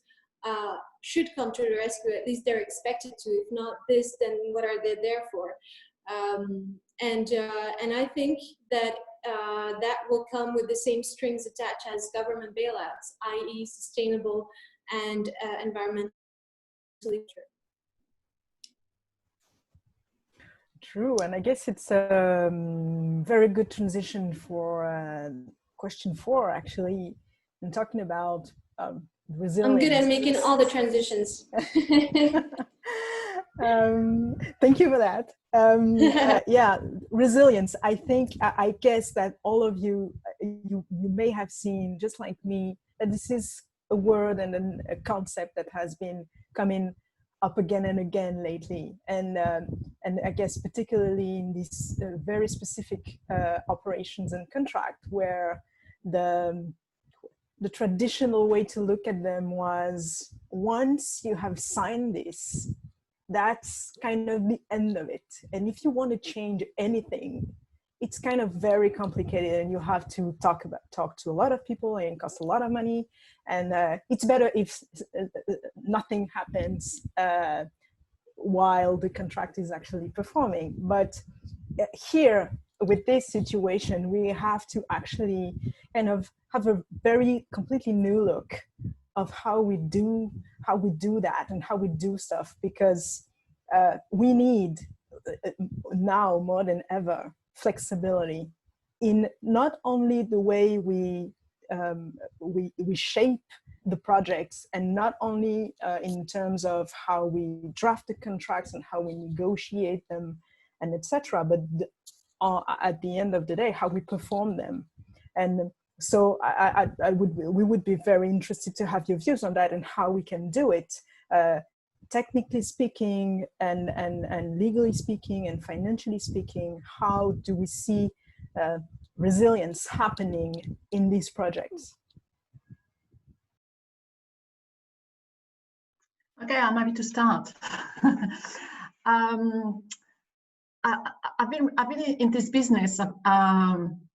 should come to the rescue. At least they're expected to. If not this, then what are they there for? And I think that that will come with the same strings attached as government bailouts, i.e. sustainable and environmentally true. True, and I guess it's a very good transition for question 4, actually, and talking about resilience. I'm good at making all the transitions. Thank you for that. Yeah, resilience. I think, I guess that all of you may have seen, just like me, that this is a word and a concept that has been coming up again and again lately, and I guess particularly in these very specific operations and contract, where the traditional way to look at them was, once you have signed this, that's kind of the end of it. And if you want to change anything, it's kind of very complicated, and you have to talk to a lot of people, and it costs a lot of money. And it's better if nothing happens while the contract is actually performing. But here, with this situation, we have to actually kind of have a very completely new look of how we do that and how we do stuff, because we need now more than ever flexibility in not only the way we shape the projects, and not only in terms of how we draft the contracts and how we negotiate them and etc., but at the end of the day, how we perform them. And so we would be very interested to have your views on that and how we can do it, technically speaking and legally speaking and financially speaking. How do we see resilience happening in these projects? Okay, I'm happy to start. I've been in this business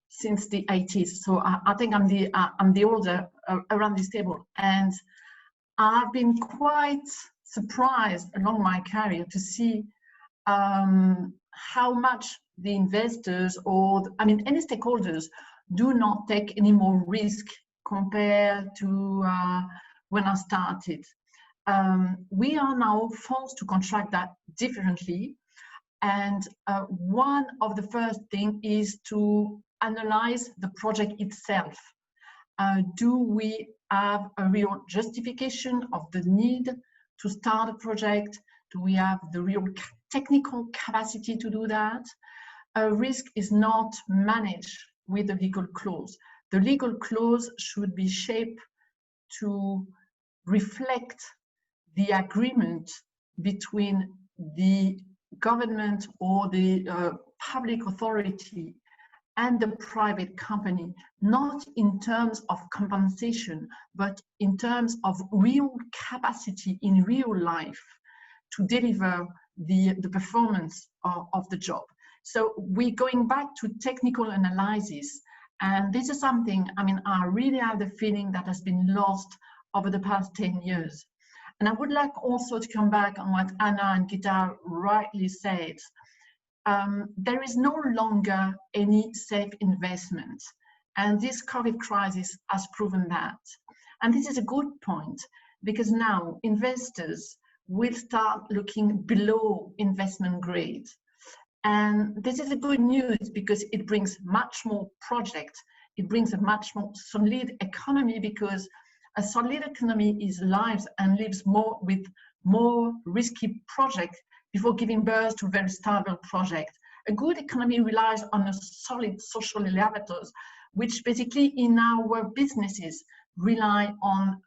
since the 80s, so I think I'm the older around this table, and I've been quite surprised along my career to see how much the investors, or any stakeholders, do not take any more risk compared to when I started. We are now forced to contract that differently, and one of the first things is to analyze the project itself. Do we have a real justification of the need to start a project? Do we have the real technical capacity to do that? A risk is not managed with the legal clause. The legal clause should be shaped to reflect the agreement between the government or the public authority and the private company, not in terms of compensation, but in terms of real capacity in real life to deliver the performance of the job. So we're going back to technical analysis, and this is something, I really have the feeling that has been lost over the past 10 years. And I would like also to come back on what Anna and Ghita rightly said. There is no longer any safe investment, and this COVID crisis has proven that. And this is a good point, because now investors will start looking below investment grade. And this is a good news because it brings much more projects. It brings a much more solid economy, because a solid economy is lives and lives more with more risky projects before giving birth to very stable projects. A good economy relies on a solid social elevators, which basically in our businesses rely on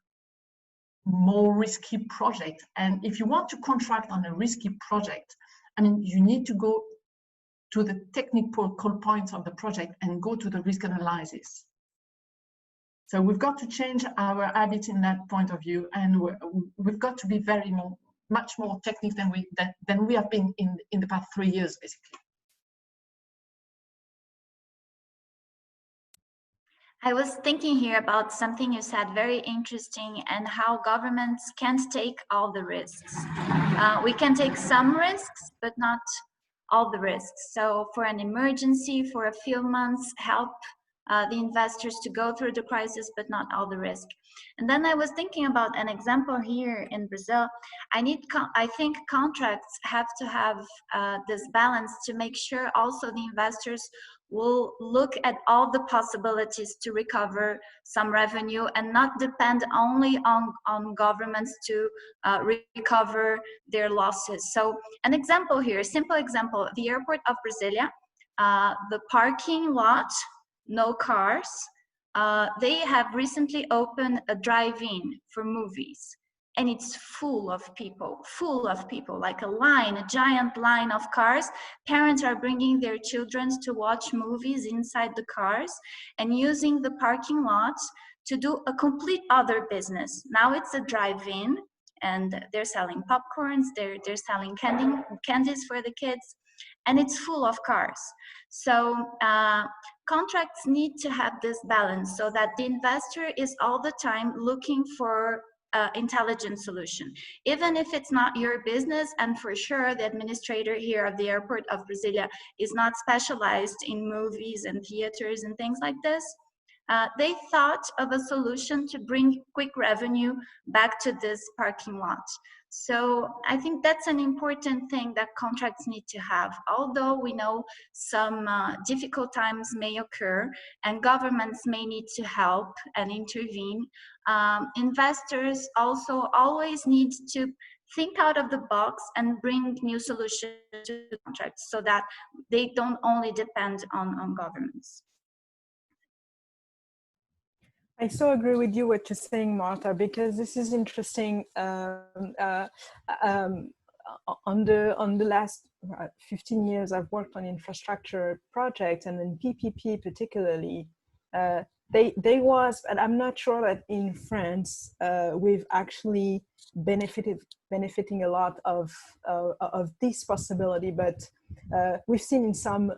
more risky projects. And if you want to contract on a risky project, I mean, you need to go to the technical points of the project and go to the risk analysis. So we've got to change our habits in that point of view, and we've got to be much more technical than we have been in the past 3 years, basically. I was thinking here about something you said, very interesting, and how governments can't take all the risks. We can take some risks, but not all the risks. So for an emergency, for a few months, help the investors to go through the crisis, but not all the risk. And then I was thinking about an example here in Brazil. I think contracts have to have this balance to make sure also the investors will look at all the possibilities to recover some revenue and not depend only on governments to recover their losses. So an example here, simple example, the airport of Brasilia, the parking lot, no cars, they have recently opened a drive-in for movies. And it's full of people, like a giant line of cars. Parents are bringing their children to watch movies inside the cars and using the parking lots to do a complete other business. Now it's a drive-in, and they're selling popcorns, they're selling candies for the kids, and it's full of cars. So contracts need to have this balance so that the investor is all the time looking for intelligent solution, even if it's not your business. And for sure, the administrator here of the airport of Brasilia is not specialized in movies and theaters and things like this. They thought of a solution to bring quick revenue back to this parking lot. So I think that's an important thing that contracts need to have. Although we know some difficult times may occur and governments may need to help and intervene, investors also always need to think out of the box and bring new solutions to the contracts so that they don't only depend on governments. I so agree with you what you're saying, Marta, because this is interesting. On the last 15 years, I've worked on infrastructure projects, and in PPP particularly. They was, and I'm not sure that in France we've actually benefiting a lot of this possibility, but we've seen in some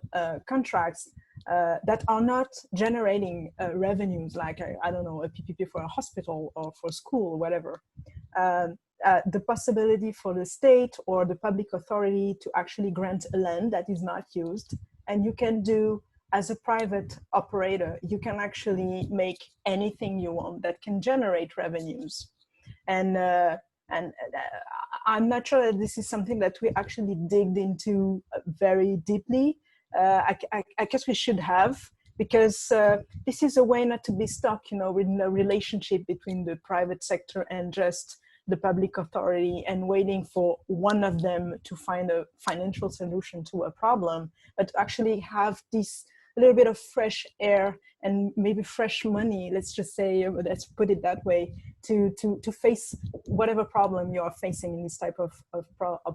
contracts that are not generating revenues, like I don't know, a PPP for a hospital or for school or whatever. The possibility for the state or the public authority to actually grant a land that is not used, and you can do, as a private operator, you can actually make anything you want that can generate revenues. And I'm not sure that this is something that we actually digged into very deeply. I guess we should have, because this is a way not to be stuck, you know, with a relationship between the private sector and just the public authority and waiting for one of them to find a financial solution to a problem, but to actually have this a little bit of fresh air and maybe fresh money, let's just say, let's put it that way, to face whatever problem you are facing in this type of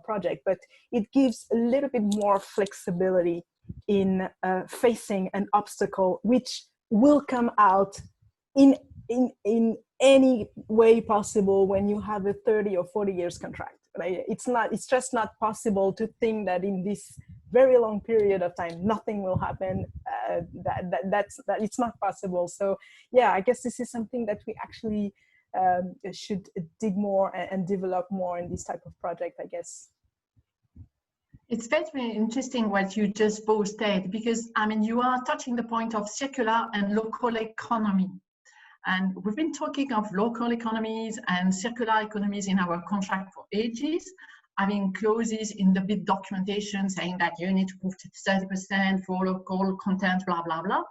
project. But it gives a little bit more flexibility in facing an obstacle, which will come out in any way possible when you have a 30 or 40 years contract. Right? It's just not possible to think that in this very long period of time nothing will happen. That it's not possible. So yeah, I guess this is something that we actually should dig more and develop more in this type of project, I guess. It's very interesting what you just both said, because I mean, you are touching the point of circular and local economy. And we've been talking of local economies and circular economies in our contract for ages. having clauses in the bid documentation saying that you need to prove 30% for local content, blah, blah, blah.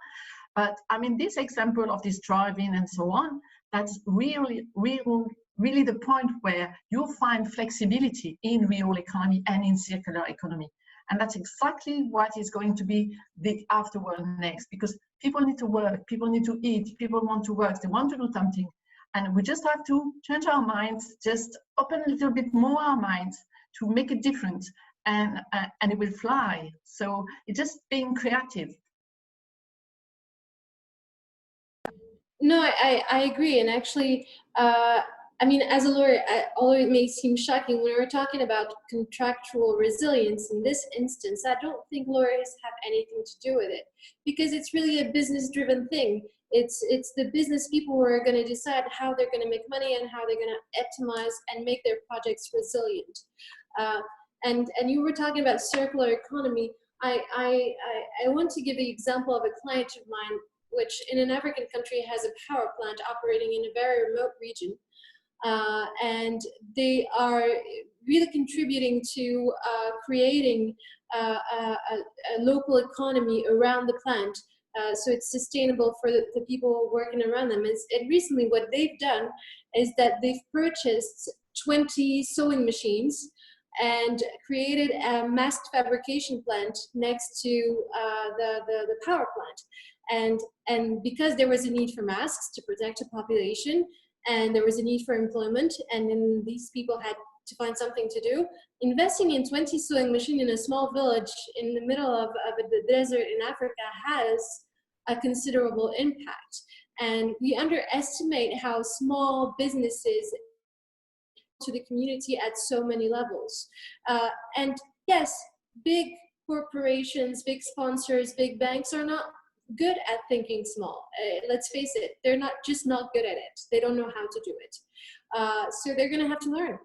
But I mean, this example of this drive-in and so on, that's really the point where you'll find flexibility in real economy and in circular economy. And that's exactly what is going to be the afterworld next, because people need to work, people need to eat, people want to work, they want to do something. And we just have to change our minds, just open a little bit more our minds to make a difference, and it will fly. So it's just being creative. No, I agree. And actually, I mean, as a lawyer, although it may seem shocking, when we're talking about contractual resilience in this instance, I don't think lawyers have anything to do with it, because it's really a business-driven thing. It's the business people who are going to decide how they're going to make money and how they're going to optimize and make their projects resilient. And you were talking about circular economy. I want to give the example of a client of mine, which in an African country has a power plant operating in a very remote region. And they are really contributing to creating a local economy around the plant, so it's sustainable for the people working around them. And recently what they've done is that they've purchased 20 sewing machines and created a mask fabrication plant next to the power plant. And because there was a need for masks to protect the population, and there was a need for employment, and then these people had to find something to do, investing in 20 sewing machines in a small village in the middle of the desert in Africa has a considerable impact. And we underestimate how small businesses to the community at so many levels. And yes, big corporations, big sponsors, big banks are not good at thinking small. Let's face it, they're not good at it. They don't know how to do it. So they're going to have to learn.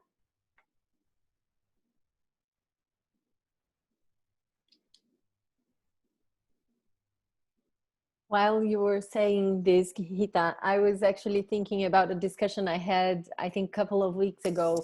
While you were saying this, Ghita, I was actually thinking about a discussion I had, I think, a couple of weeks ago,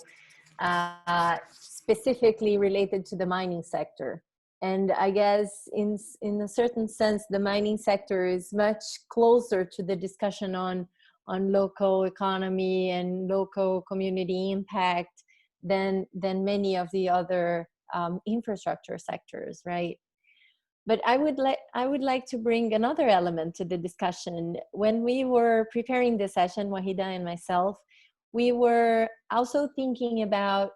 specifically related to the mining sector. And I guess in a certain sense, the mining sector is much closer to the discussion on local economy and local community impact than many of the other infrastructure sectors, right? But I would like to bring another element to the discussion. When we were preparing the session, Ouahida and myself, we were also thinking about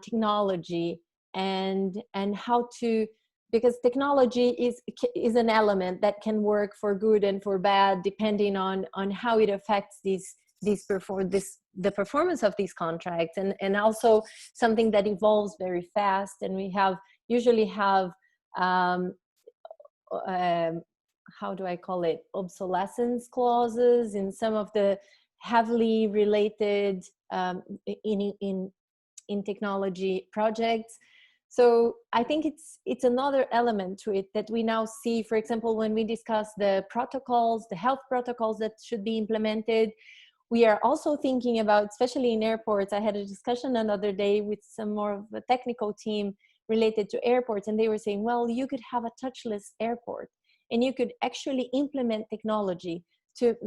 technology and how to, because technology is an element that can work for good and for bad depending on how it affects the performance of these contracts, and also something that evolves very fast. And we usually have how do I call it, obsolescence clauses in some of the heavily related in technology projects. So I think it's another element to it that we now see, for example, when we discuss the protocols, the health protocols that should be implemented. We are also thinking about, especially in airports, I had a discussion another day with some more of a technical team related to airports, and they were saying, well, you could have a touchless airport, and you could actually implement technology to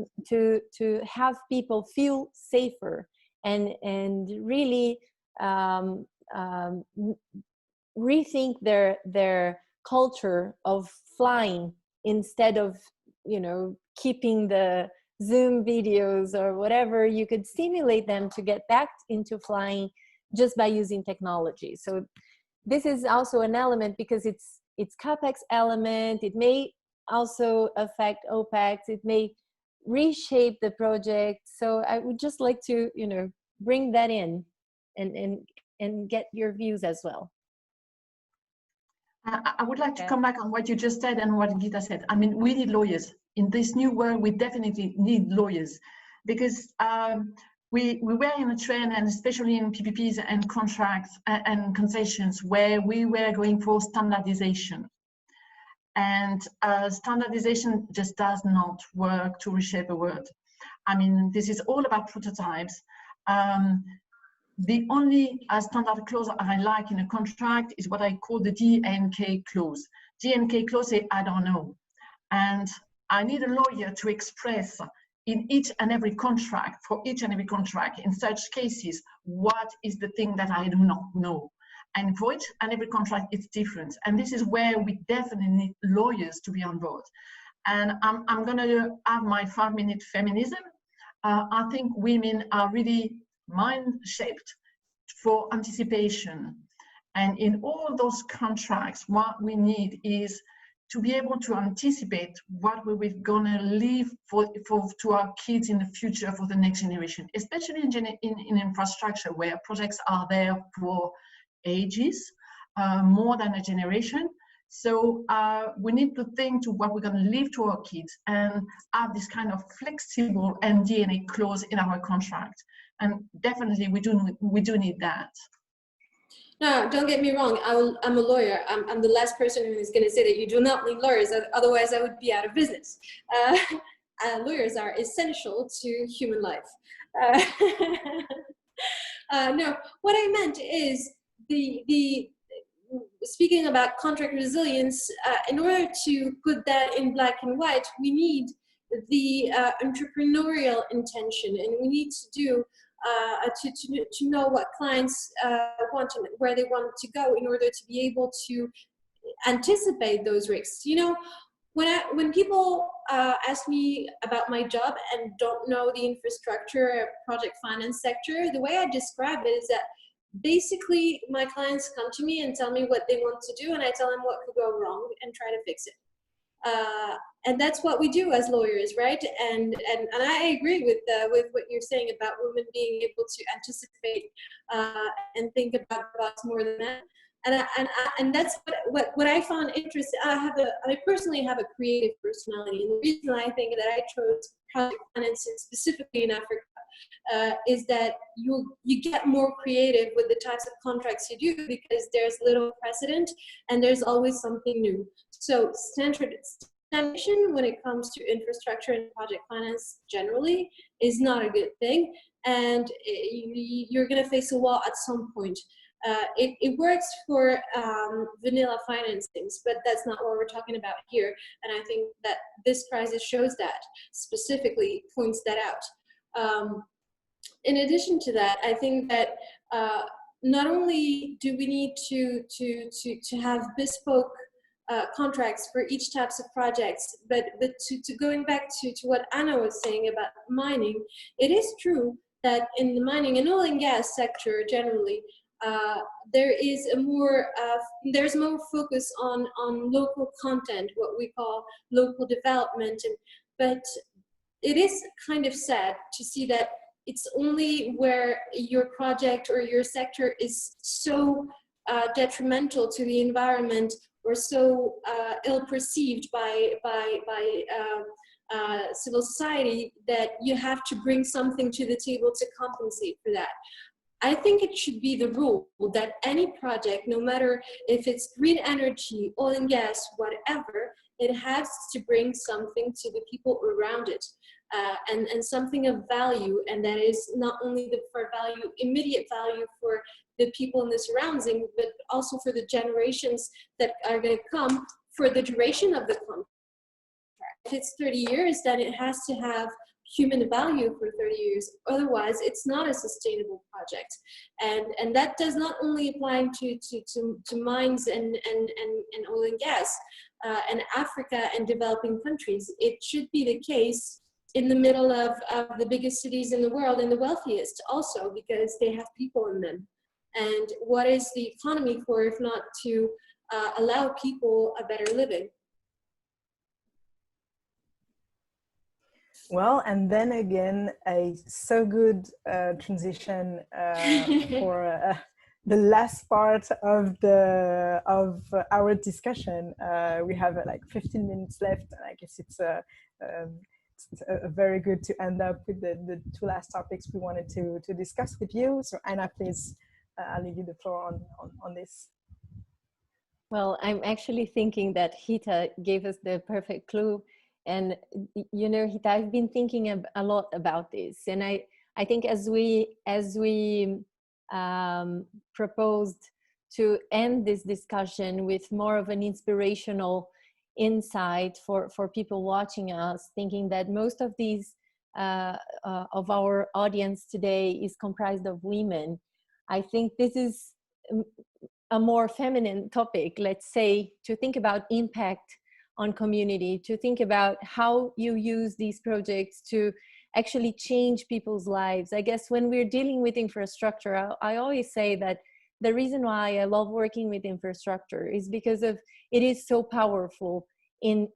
have people feel safer and really rethink their culture of flying, instead of, you know, keeping the Zoom videos or whatever. You could stimulate them to get back into flying just by using technology. So this is also an element, because it's CapEx element. It may also affect OpEx. It may reshape the project. So I would just like to, you know, bring that in and get your views as well. I would like to come back on what you just said and what Ghita said. I mean, we need lawyers. In this new world, we definitely need lawyers, because we were in a trend, and especially in PPPs and contracts and concessions, where we were going for standardization. And standardization just does not work to reshape a world. I mean, this is all about prototypes. The only standard clause I like in a contract is what I call the D&K clause. D&K clause say, I don't know. And I need a lawyer to express in each and every contract, for each and every contract, in such cases, what is the thing that I do not know. And for each and every contract, it's different. And this is where we definitely need lawyers to be on board. And I'm going to have my 5-minute feminism. I think women are really mind-shaped for anticipation. And in all those contracts, what we need is to be able to anticipate what we're going to leave to our kids in the future, for the next generation, especially in infrastructure, where projects are there for ages, more than a generation. So we need to think to what we're going to leave to our kids and have this kind of flexible and DNA clause in our contract. And definitely we do need that. No, don't get me wrong. I'm a lawyer. I'm the last person who is going to say that you do not need lawyers. Otherwise, I would be out of business. Lawyers are essential to human life. No, what I meant is speaking about contract resilience, in order to put that in black and white, we need the entrepreneurial intention, and we need to do to know what clients want and where they want to go in order to be able to anticipate those risks. You know, when people ask me about my job and don't know the infrastructure project finance sector, the way I describe it is that basically my clients come to me and tell me what they want to do, and I tell them what could go wrong and try to fix it. And that's what we do as lawyers, right? And I agree with what you're saying about women being able to anticipate and think about more than men. And that's what I found interesting. I personally have a creative personality, and the reason I think that I chose project finance specifically in Africa is that you get more creative with the types of contracts you do, because there's little precedent and there's always something new. So standardization when it comes to infrastructure and project finance generally is not a good thing, and you're going to face a wall at some point. It works for vanilla financings, but that's not what we're talking about here. And I think that this crisis shows that, specifically points that out. In addition to that, I think that not only do we need to have bespoke contracts for each types of projects, but to going back to what Anna was saying about mining, it is true that in the mining and oil and gas sector generally, there's more focus on local content, what we call local development, but it is kind of sad to see that it's only where your project or your sector is so detrimental to the environment or so ill-perceived by civil society that you have to bring something to the table to compensate for that. I think it should be the rule that any project, no matter if it's green energy, oil and gas, whatever, it has to bring something to the people around it, and something of value, and that is not only for value, immediate value for the people in the surrounding, but also for the generations that are going to come for the duration of the contract. If it's 30 years, then it has to have human value for 30 years. Otherwise, it's not a sustainable project. And that does not only apply to mines and oil and gas and Africa and developing countries. It should be the case in the middle of the biggest cities in the world and the wealthiest also, because they have people in them. And what is the economy for if not to allow people a better living? Well, and then again, a so good transition for the last part of our discussion. We have like 15 minutes left, and I guess it's very good to end up with the two last topics we wanted to discuss with you. So Anna, please, I'll leave you the floor on this. Well, I'm actually thinking that Ghita gave us the perfect clue. And, you know, Ghita, I've been thinking a lot about this. And I think as we proposed to end this discussion with more of an inspirational insight for people watching us, thinking that most of these of our audience today is comprised of women. I think this is a more feminine topic, let's say, to think about impact on community, to think about how you use these projects to actually change people's lives. I guess when we're dealing with infrastructure, I always say that the reason why I love working with infrastructure is because of it is so powerful in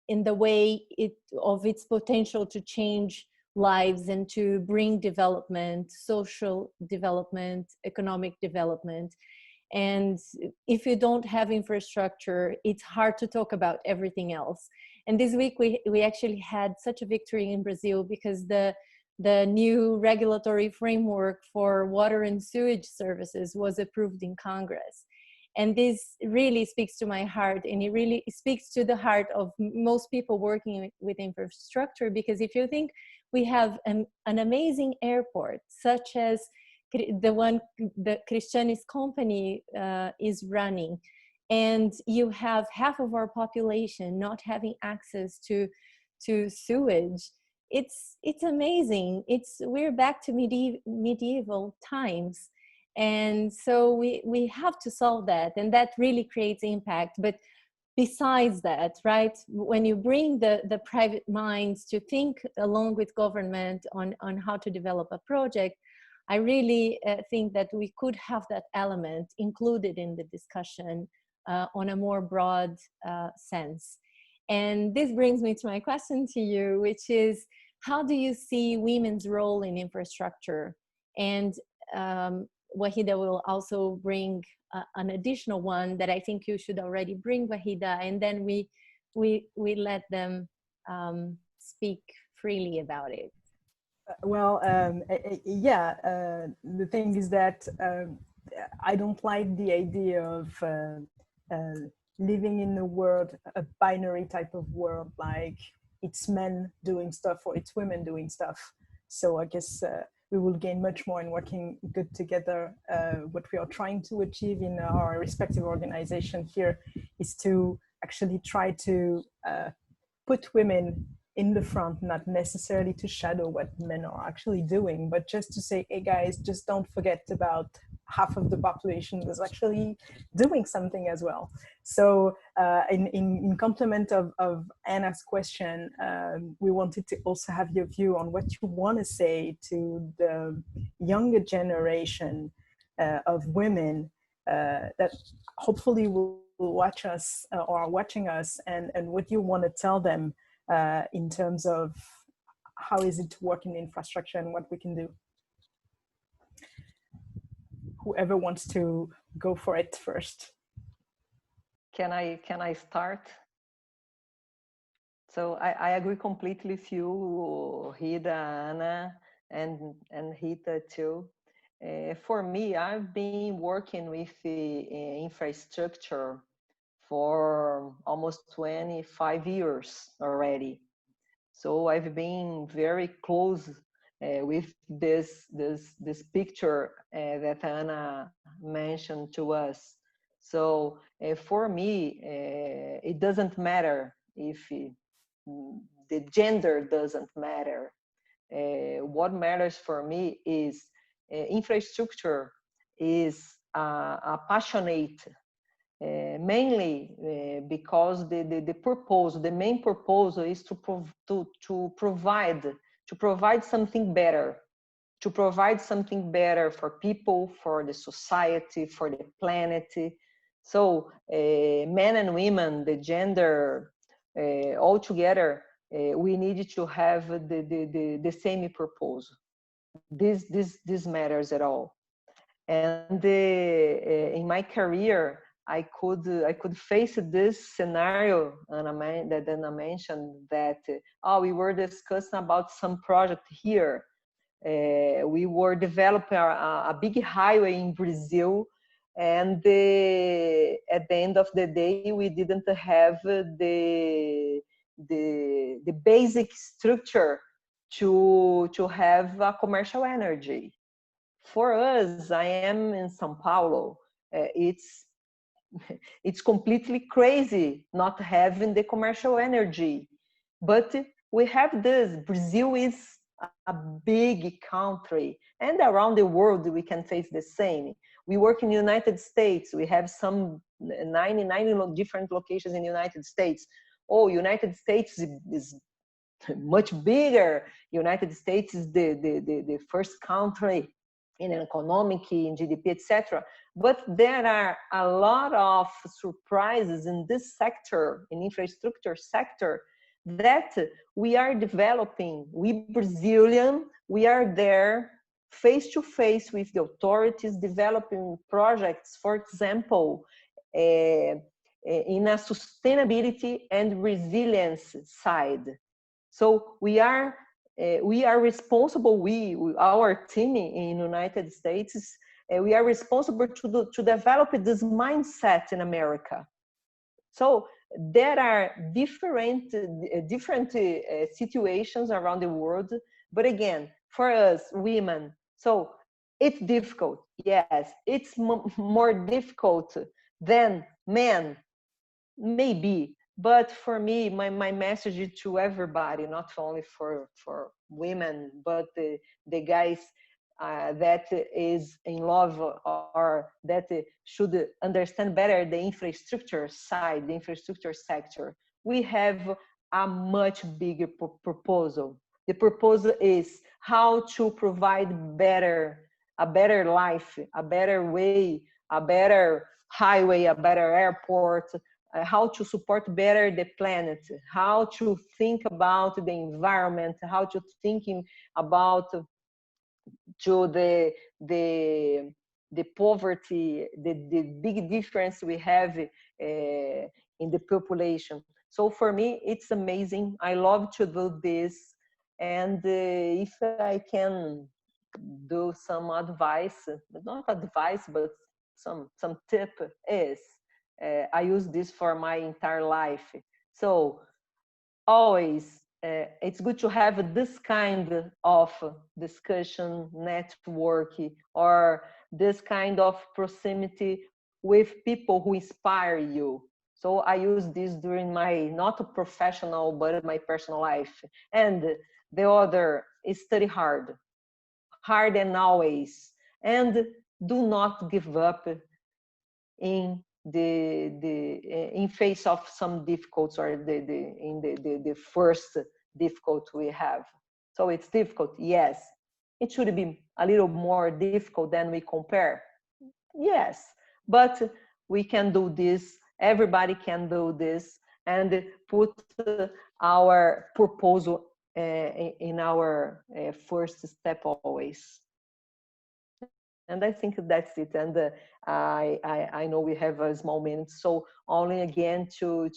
the way of its potential to change lives and to bring development, social development, economic development. And if you don't have infrastructure, it's hard to talk about everything else. And this week we actually had such a victory in Brazil, because the new regulatory framework for water and sewage services was approved in Congress. And this really speaks to my heart, and it really speaks to the heart of most people working with infrastructure, because if you think we have an amazing airport, such as the one that Cristiane's company is running, and you have half of our population not having access to sewage, it's amazing. We're back to medieval times. And so we have to solve that, and that really creates impact. But besides that, right, when you bring the private minds to think along with government on how to develop a project, I really think that we could have that element included in the discussion on a more broad sense. And this brings me to my question to you, which is, how do you see women's role in infrastructure? And Ouahida will also bring an additional one that I think you should already bring, Ouahida, and then we let them speak freely about it. Well, the thing is that I don't like the idea of living in a world, a binary type of world, like it's men doing stuff or it's women doing stuff. So I guess we will gain much more in working good together. What we are trying to achieve in our respective organization here is to actually try to put women in the front, not necessarily to shadow what men are actually doing, but just to say, hey guys, just don't forget about half of the population is actually doing something as well. So in complement of Anna's question, we wanted to also have your view on what you want to say to the younger generation of women that hopefully will watch us or are watching us, and what you want to tell them in terms of how is it to work in infrastructure and what we can do. Whoever wants to go for it first. Can I start? So I agree completely with you, Ghita, Anna, and Ghita too. For me, I've been working with the infrastructure for almost 25 years already. So I've been very close with this picture that Anna mentioned to us. So for me, it doesn't matter if the gender doesn't matter. What matters for me is infrastructure is a passionate, mainly because the purpose, the main purpose is to provide something better, for people, for the society, for the planet. So men and women, the gender, all together, we need to have the same purpose. This matters at all. And in my career, I could face this scenario that Anna mentioned, that we were discussing about some project here. We were developing a big highway in Brazil, and at the end of the day, we didn't have the basic structure to have a commercial energy. for us, I am in São Paulo, it's completely crazy not having the commercial energy. But we have this. Brazil is a big country, and around the world we can face the same. We work in the United States. We have some 99 different locations in the United States. Oh, United States is much bigger. United States is the first country in economic, in GDP, etc. But there are a lot of surprises in this sector, in infrastructure sector, that we are developing. We Brazilian, we are there face to face with the authorities, developing projects, for example, in a sustainability and resilience side. So we are responsible, our team in United States, we are responsible to develop this mindset in America. So there are different situations around the world, but again, for us women, so it's difficult. Yes, it's more difficult than men, maybe. But for me, my message to everybody, not only for women, but the guys that is in love or that should understand better the infrastructure side, the infrastructure sector. We have a much bigger proposal. The proposal is how to provide a better life, a better way, a better highway, a better airport, how to support better the planet, how to think about the environment, how to thinking about to the poverty, the big difference we have in the population. So for me, it's amazing. I love to do this. And if I can do some advice, not advice, but some tip is, I use this for my entire life. So always, it's good to have this kind of discussion, network, or this kind of proximity with people who inspire you. So I use this during my, not professional, but my personal life. And the other is study hard and always, and do not give up in in face of some difficulties or the first difficult we have. So it's difficult, yes. It should be a little more difficult than we compare, yes. But we can do this. Everybody can do this, and put our proposal in our first step always. And I think that's it. And I know we have a small minute, so only again to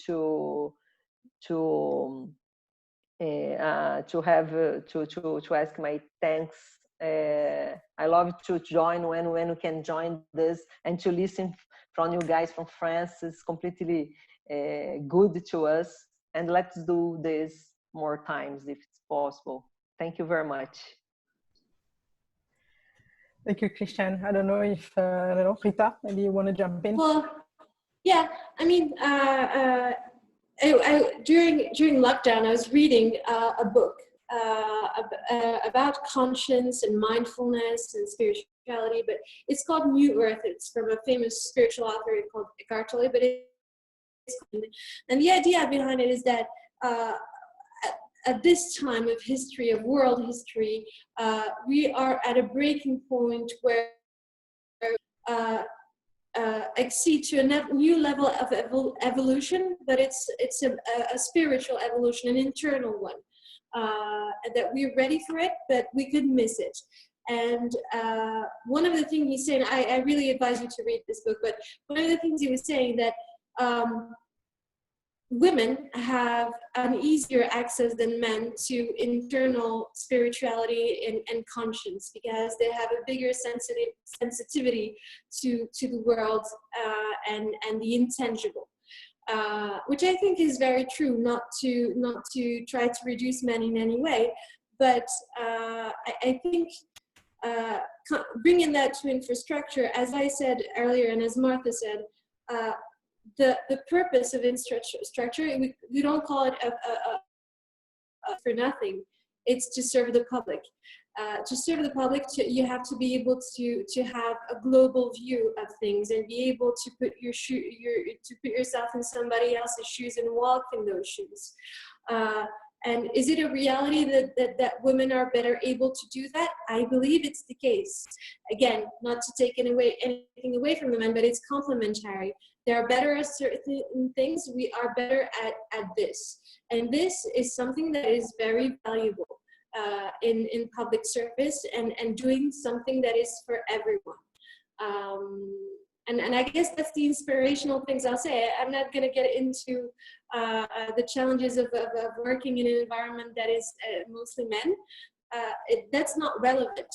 ask my thanks. I love to join when we can join this, and to listen from you guys from France is completely good to us. And let's do this more times if it's possible. Thank you very much. Thank you, Cristiane. I don't know if, I don't know, Ghita, maybe you want to jump in? Well, yeah, I mean, during lockdown, I was reading a book about conscience and mindfulness and spirituality, but it's called New Earth. It's from a famous spiritual author called Eckhart Tolle, but and the idea behind it is that at this time of history, of world history, we are at a breaking point where accede to a new level of evolution, but it's a spiritual evolution, an internal one, and that we're ready for it, but we could miss it. And one of the things he's saying, I really advise you to read this book, but one of the things he was saying that women have an easier access than men to internal spirituality and conscience, because they have a bigger sensitivity to the world and the intangible, which I think is very true. Not to try to reduce men in any way, but I think bringing that to infrastructure, as I said earlier, and as Martha said, the purpose of infrastructure, we don't call it for nothing. It's to serve the public. To serve the public, you have to be able to have a global view of things and be able to put yourself in somebody else's shoes and walk in those shoes. And is it a reality that women are better able to do that? I believe it's the case. Again, not to take anything away from the men, but it's complementary. They are better at certain things. We are better at this. And this is something that is very valuable in public service and doing something that is for everyone. And I guess that's the inspirational things I'll say. I'm not going to get into the challenges of working in an environment that is mostly men. That's not relevant.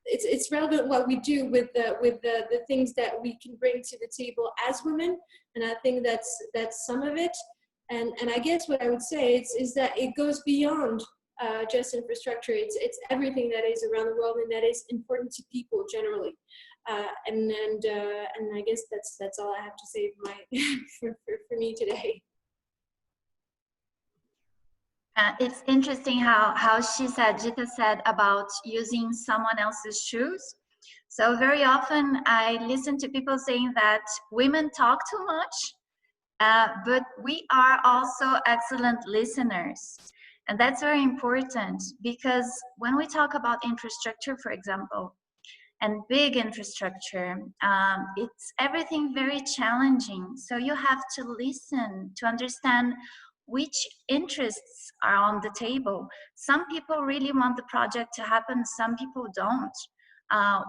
It's relevant what we do with the things that we can bring to the table as women, and I think that's some of it. And I guess what I would say is that it goes beyond just infrastructure. It's everything that is around the world and that is important to people generally. And I guess that's all I have to say for me today. It's interesting how she said, Ghita said about using someone else's shoes. So very often I listen to people saying that women talk too much, but we are also excellent listeners. And that's very important because when we talk about infrastructure, for example, and big infrastructure, it's everything very challenging. So you have to listen to understand which interests are on the table. Some people really want the project to happen, some people don't.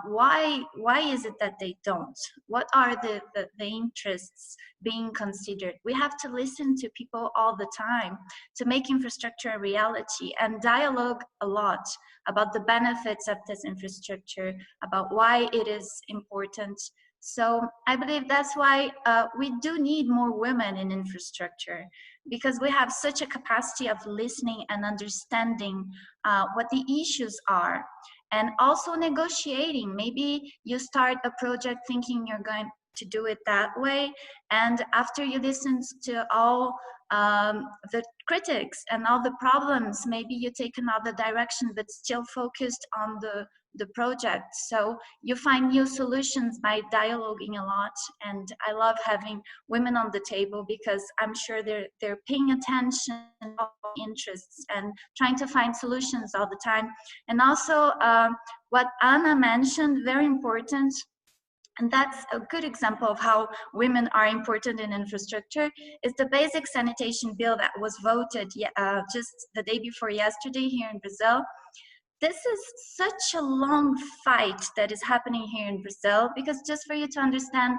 Why is it that they don't? What are the interests being considered? We have to listen to people all the time to make infrastructure a reality and dialogue a lot about the benefits of this infrastructure, about why it is important. So I believe that's why we do need more women in infrastructure, because we have such a capacity of listening and understanding what the issues are. And also negotiating. Maybe you start a project thinking you're going to do it that way, and after you listen to all the critics and all the problems, maybe you take another direction, but still focused on the project. So you find new solutions by dialoguing a lot. And I love having women on the table because I'm sure they're paying attention to all interests and trying to find solutions all the time. And also what Anna mentioned, very important, and that's a good example of how women are important in infrastructure, is the basic sanitation bill that was voted just the day before yesterday here in Brazil. This is such a long fight that is happening here in Brazil, because just for you to understand,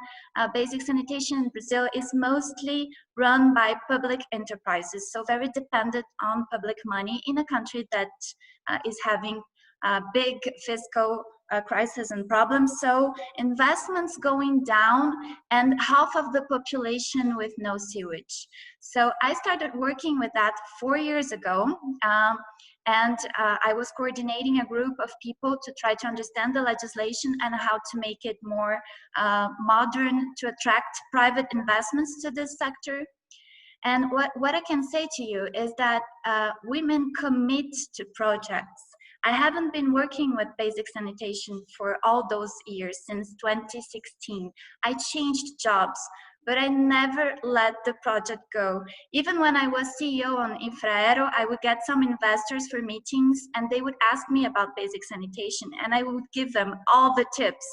basic sanitation in Brazil is mostly run by public enterprises, so very dependent on public money in a country that is having big fiscal crisis and problems. So investments going down and half of the population with no sewage. So I started working with that 4 years ago. And I was coordinating a group of people to try to understand the legislation and how to make it more modern to attract private investments to this sector. And what I can say to you is that women commit to projects. I haven't been working with basic sanitation for all those years, since 2016. I changed jobs, but I never let the project go. Even when I was CEO on Infra, I would get some investors for meetings and they would ask me about basic sanitation, and I would give them all the tips,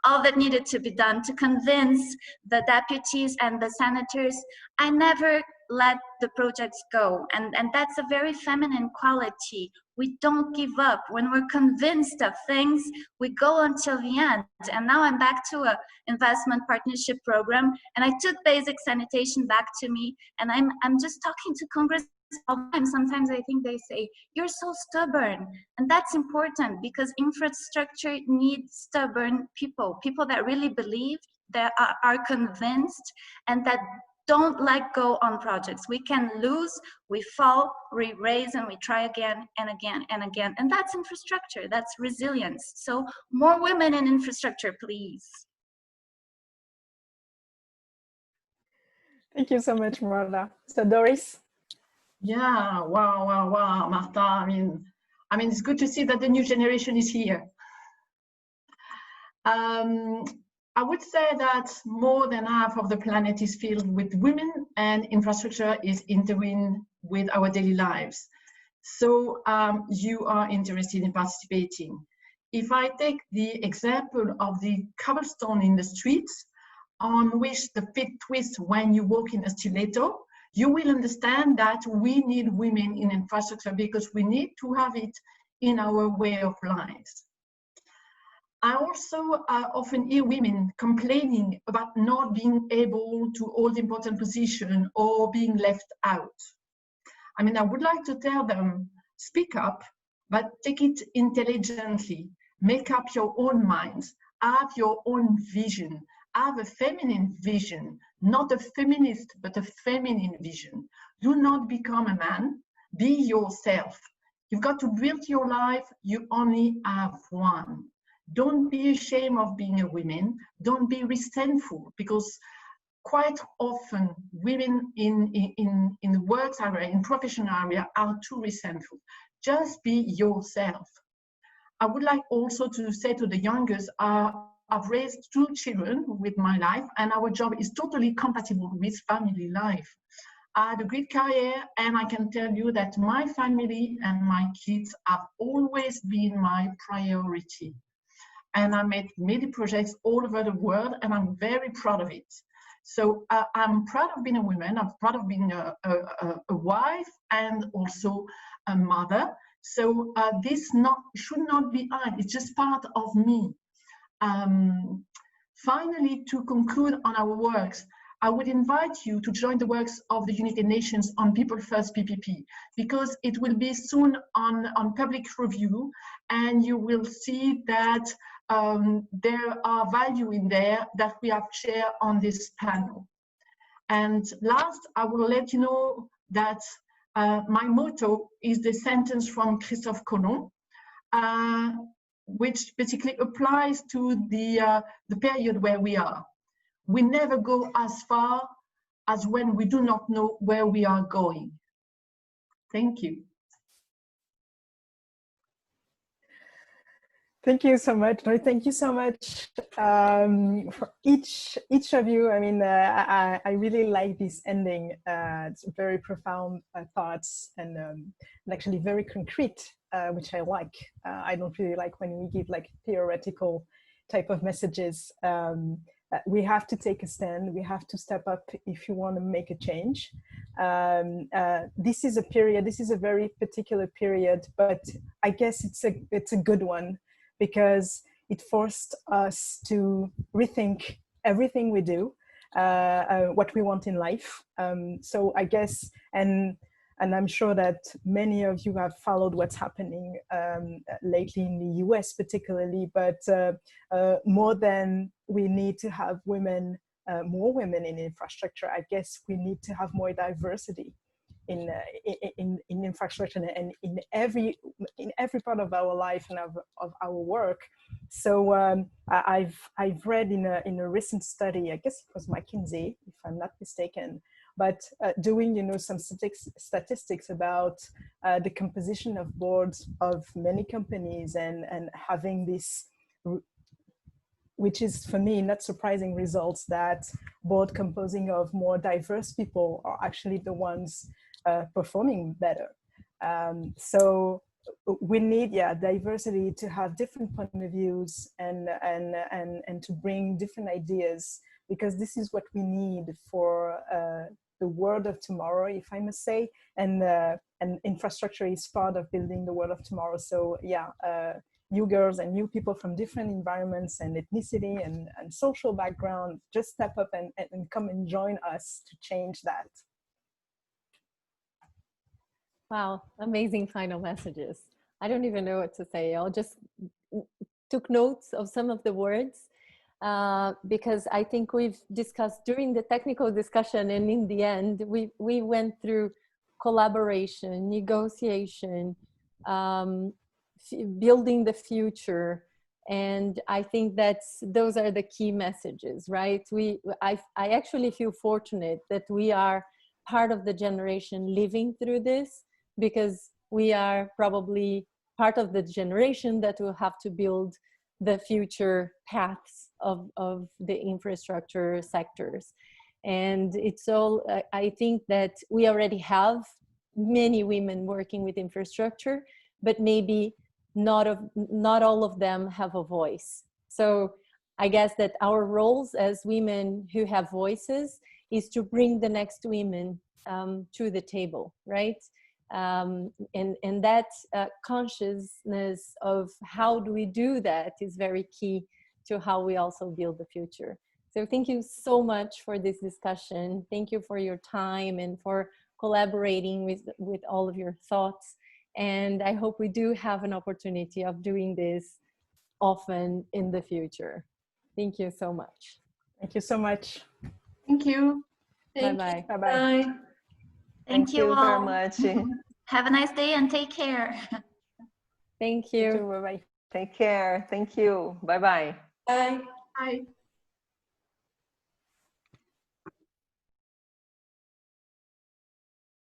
all that needed to be done to convince the deputies and the senators. I never let the projects go, and that's a very feminine quality. We don't give up. When we're convinced of things, we go until the end. And now I'm back to a investment partnership program, and I took basic sanitation back to me, and I'm just talking to Congress all the time. Sometimes I think they say, you're so stubborn. And that's important, because infrastructure needs stubborn people, people that really believe, that are convinced, and that don't let go on projects. We can lose, we fall, we raise, and we try again and again and again. And that's infrastructure, that's resilience. So more women in infrastructure, please. Thank you so much, Marta. So Doris? Yeah, wow, Marta. I mean, it's good to see that the new generation is here. I would say that more than half of the planet is filled with women, and infrastructure is intertwined with our daily lives. So you are interested in participating. If I take the example of the cobblestone in the streets, on which the feet twist when you walk in a stiletto, you will understand that we need women in infrastructure because we need to have it in our way of life. I also often hear women complaining about not being able to hold important positions or being left out. I mean, I would like to tell them, speak up, but take it intelligently. Make up your own minds, have your own vision, have a feminine vision, not a feminist, but a feminine vision. Do not become a man, be yourself. You've got to build your life, you only have one. Don't be ashamed of being a woman, don't be resentful, because quite often women in the work area, in professional area, are too resentful. Just be yourself. I would like also to say to the youngest, I've raised 2 children with my life, and our job is totally compatible with family life. I had a great career, and I can tell you that my family and my kids have always been my priority. And I made many projects all over the world, and I'm very proud of it. So I'm proud of being a woman, I'm proud of being a wife and also a mother. So this should not be hard, it's just part of me. Finally, to conclude on our works, I would invite you to join the works of the United Nations on People First PPP, because it will be soon on public review, and you will see that there are value in there that we have shared on this panel. And last, I will let you know that my motto is the sentence from Christophe Colomb, which basically applies to the period where we are. We never go as far as when we do not know where we are going. Thank you. Thank you so much. No, thank you so much for each of you. I mean, I really like this ending. It's very profound thoughts and actually very concrete, which I like. I don't really like when we give like theoretical type of messages. We have to take a stand. We have to step up if you want to make a change. This is a period. This is a very particular period, but I guess it's a good one, because it forced us to rethink everything we do, what we want in life. So I guess, and I'm sure that many of you have followed what's happening lately in the US particularly, but more than we need to have women, more women in infrastructure, I guess we need to have more diversity in infrastructure and in every part of our life and of our work. So I've read in a recent study, I guess it was McKinsey, if I'm not mistaken, but doing some statistics about the composition of boards of many companies and having this, which is for me not surprising, results that board composing of more diverse people are actually the ones performing better. So we need diversity to have different point of views and to bring different ideas, because this is what we need for the world of tomorrow, if I must say, and infrastructure is part of building the world of tomorrow. So you girls and you people from different environments and ethnicity and social background, just step up and come and join us to change that. Wow, amazing final messages. I don't even know what to say. I'll just took notes of some of the words. because I think we've discussed during the technical discussion, and in the end, we went through collaboration, negotiation, building the future. And I think those are the key messages, right? I actually feel fortunate that we are part of the generation living through this, because we are probably part of the generation that will have to build the future paths of the infrastructure sectors. And it's all, I think that we already have many women working with infrastructure, but maybe not all of them have a voice. So I guess that our roles as women who have voices is to bring the next women to the table, right? And that consciousness of how do we do that is very key to how we also build the future. So thank you so much for this discussion. Thank you for your time and for collaborating with all of your thoughts. And I hope we do have an opportunity of doing this often in the future. Thank you so much. Thank you so much. Thank you. Bye-bye. Bye-bye. Thank you all very much. Have a nice day and take care. Thank you. Bye-bye. Take care. Thank you. Bye-bye. Bye. Bye.